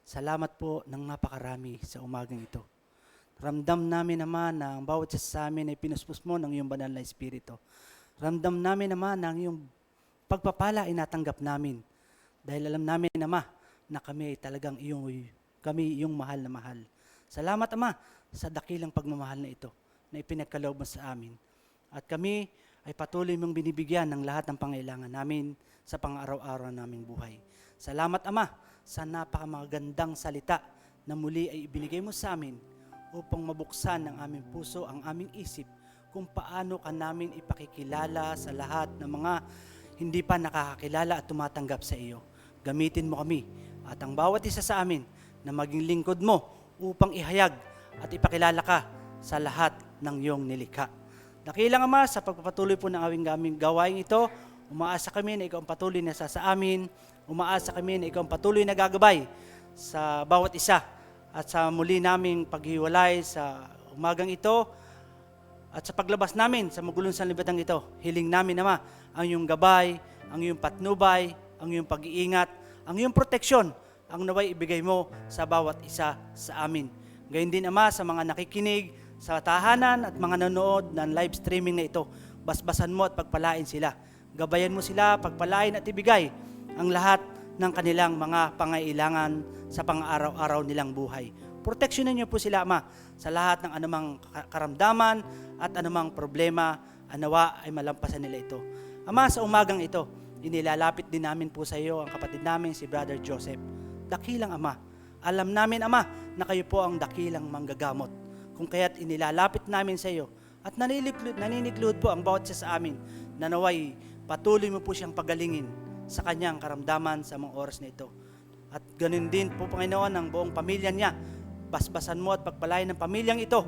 salamat po ng napakarami sa umagang ito. Ramdam namin naman na ang bawat isa sa amin ay pinuspos mo ng iyong banal na Espiritu. Ramdam namin naman na ang iyong pagpapala ay natanggap namin. Dahil alam namin, Ama, na kami ay talagang iyong kami iyong mahal na mahal. Salamat, Ama, sa dakilang pagmamahal na ito na ipinagkaloob mo sa amin. At kami ay patuloy mong binibigyan ng lahat ng pangailangan namin sa pang-araw-araw naming buhay. Salamat, Ama, sa napakamagandang salita na muli ay ibinigay mo sa amin upang mabuksan ng aming puso, ang aming isip, kung paano ka namin ipakikilala sa lahat ng mga hindi pa nakakakilala at tumatanggap sa iyo. Gamitin mo kami at ang bawat isa sa amin na maging lingkod mo upang ihayag at ipakilala ka sa lahat ng iyong nilikha. Dakilang Ama, sa pagpapatuloy po ng aming gawain ito, umaasa kami na ikaw ang patuloy na sa amin, umaasa kami na ikaw ang patuloy na gagabay sa bawat isa at sa muli naming paghiwalay sa umagang ito at sa paglabas namin sa magulong sanlibutan ito. Hiling namin, Ama, ang iyong gabay, ang iyong patnubay, ang iyong pag-iingat, ang iyong proteksyon, ang naway ibigay mo sa bawat isa sa amin. Gayon din, Ama, sa mga nakikinig sa tahanan at mga nanonood ng live streaming na ito, basbasan mo at pagpalain sila. Gabayan mo sila, pagpalain at ibigay ang lahat ng kanilang mga pangailangan sa pang-araw-araw nilang buhay. Proteksyonan niyo po sila, Ama, sa lahat ng anumang karamdaman at anumang problema, nawa ay malampasan nila ito. Ama, sa umagang ito, inilalapit din namin po sa iyo ang kapatid namin si Brother Joseph. Dakilang Ama, alam namin, Ama, na kayo po ang dakilang manggagamot. Kung kaya't inilalapit namin sa iyo at naniniklud po ang bawat isa sa amin na naway patuloy mo po siyang pagalingin sa kanyang karamdaman sa mga oras na ito. At ganun din po, Panginoon, ang buong pamilya niya. Basbasan mo at pagpalain ng pamilyang ito.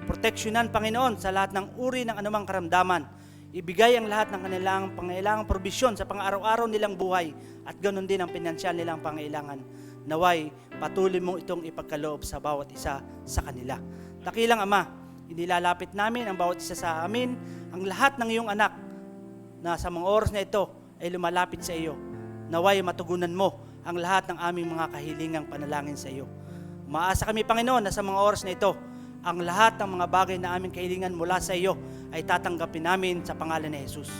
Proteksyonan, Panginoon, sa lahat ng uri ng anumang karamdaman. Ibigay ang lahat ng kanilang pangailangang probisyon sa pang-araw-araw nilang buhay at ganun din ang pinansyal nilang pangailangan. Naway, patuloy mo itong ipagkaloob sa bawat isa sa kanila. Dakilang Ama, inilalapit namin ang bawat isa sa amin, ang lahat ng iyong anak na sa mga oras na ito ay lumalapit sa iyo. Naway, matugunan mo ang lahat ng aming mga kahilingang panalangin sa iyo. Umaasa kami, Panginoon, na sa mga oras na ito, ang lahat ng mga bagay na aming kahilingan mula sa iyo ay tatanggapin namin sa pangalan ni Jesus.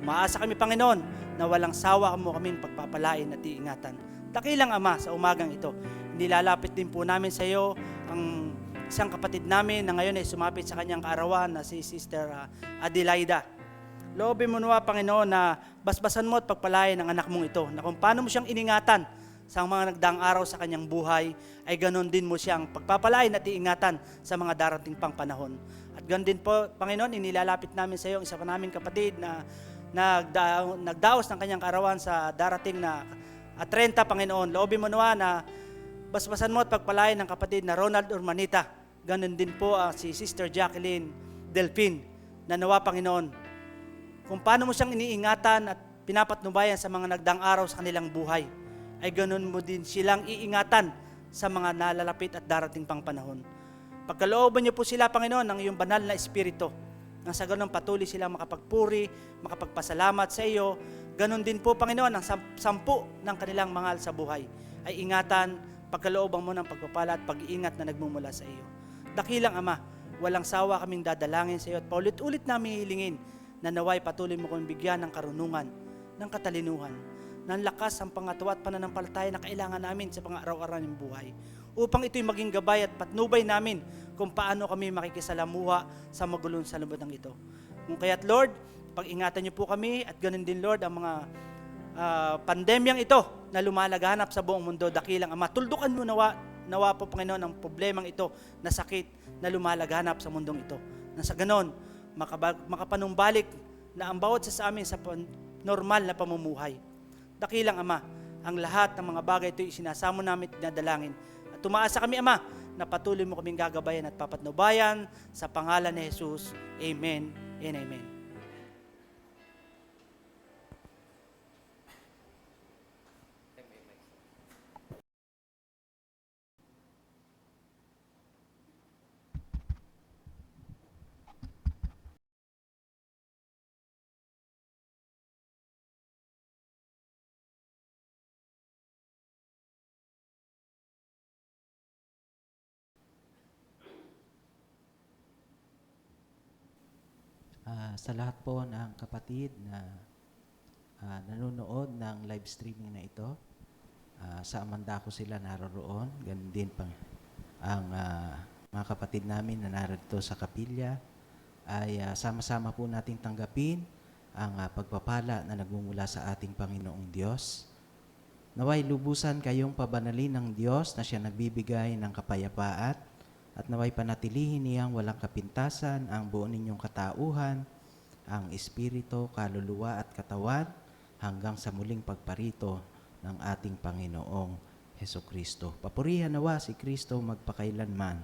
Umaasa kami, Panginoon, na walang sawa mo kaming pagpapalain at iingatan. Dakilang Ama, sa umagang ito, nilalapit din po namin sa iyo ang isang kapatid namin na ngayon ay sumapit sa kanyang kaarawan na si Sister Adelaida. Loobin mo nawa, Panginoon, na basbasan mo at pagpalain ang anak mong ito, na kung paano mo siyang iningatan sa mga nagdaang araw sa kanyang buhay, ay ganon din mo siyang pagpapalain at iingatan sa mga darating pang panahon. At ganon din po, Panginoon, inilalapit namin sa iyo ang isa pa naming kapatid na nagdaos ng kanyang kaarawan sa darating na 30, Panginoon. Loobin mo nawa na basbasan mo at pagpalain ng kapatid na Ronald Urmanita. Ganon din po si Sister Jacqueline Delphin, na nawa, Panginoon, kung paano mo siyang iniingatan at pinapatnubayan sa mga nagdaang araw sa kanilang buhay, ay ganun mo din silang iingatan sa mga nalalapit at darating pang panahon. Pagkalooban niyo po sila, Panginoon, ng iyong banal na espiritu, nang sa ganun patuloy silang makapagpuri, makapagpasalamat sa iyo. Ganun din po, Panginoon, ang 10 ng kanilang mahal sa buhay ay ingatan, pagkalooban mo ng pagpapala at pag-iingat na nagmumula sa iyo. Dakilang Ama, walang sawa kaming dadalangin sa iyo at paulit-ulit namin hilingin na naway patuloy mo kong bigyan ng karunungan, ng katalinuhan, ng lakas ang pangatwa at pananampalataya na kailangan namin sa pang-araw-araw ng buhay, upang ito'y maging gabay at patnubay namin kung paano kami makikisalamuha sa magulong sanlibutan ito. Kung kaya't, Lord, pag-ingatan niyo po kami at ganun din, Lord, ang mga pandemyang ito na lumalaganap sa buong mundo. Dakilang Ama, tuldukan mo nawa po, Panginoon, ang problemang ito na sakit na lumalaganap sa mundong ito. Na sa ganon, makapanumbalik na ang bawat sa amin sa normal na pamumuhay. Dakilang Ama, ang lahat ng mga bagay ito isinasamo namin at dinadalangin. At tumaasa kami, Ama, na patuloy mo kaming gagabayan at papatnubayan sa pangalan ni Jesus. Amen and amen. Sa lahat po ng kapatid na nanonood ng live streaming na ito, sa Amandako sila naroroon, ganun din pang ang mga kapatid namin na narito sa kapilya, ay sama-sama po nating tanggapin ang pagpapala na nagmumula sa ating Panginoong Diyos. Naway lubusan kayong pabanalin ng Diyos na siya nagbibigay ng kapayapaan at naway panatilihin niyang walang kapintasan ang buo ninyong katauhan, ang espiritu, kaluluwa at katawan hanggang sa muling pagparito ng ating Panginoong Hesukristo. Papurihan nawa si Kristo magpakailanman.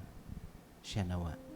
Siya nawa.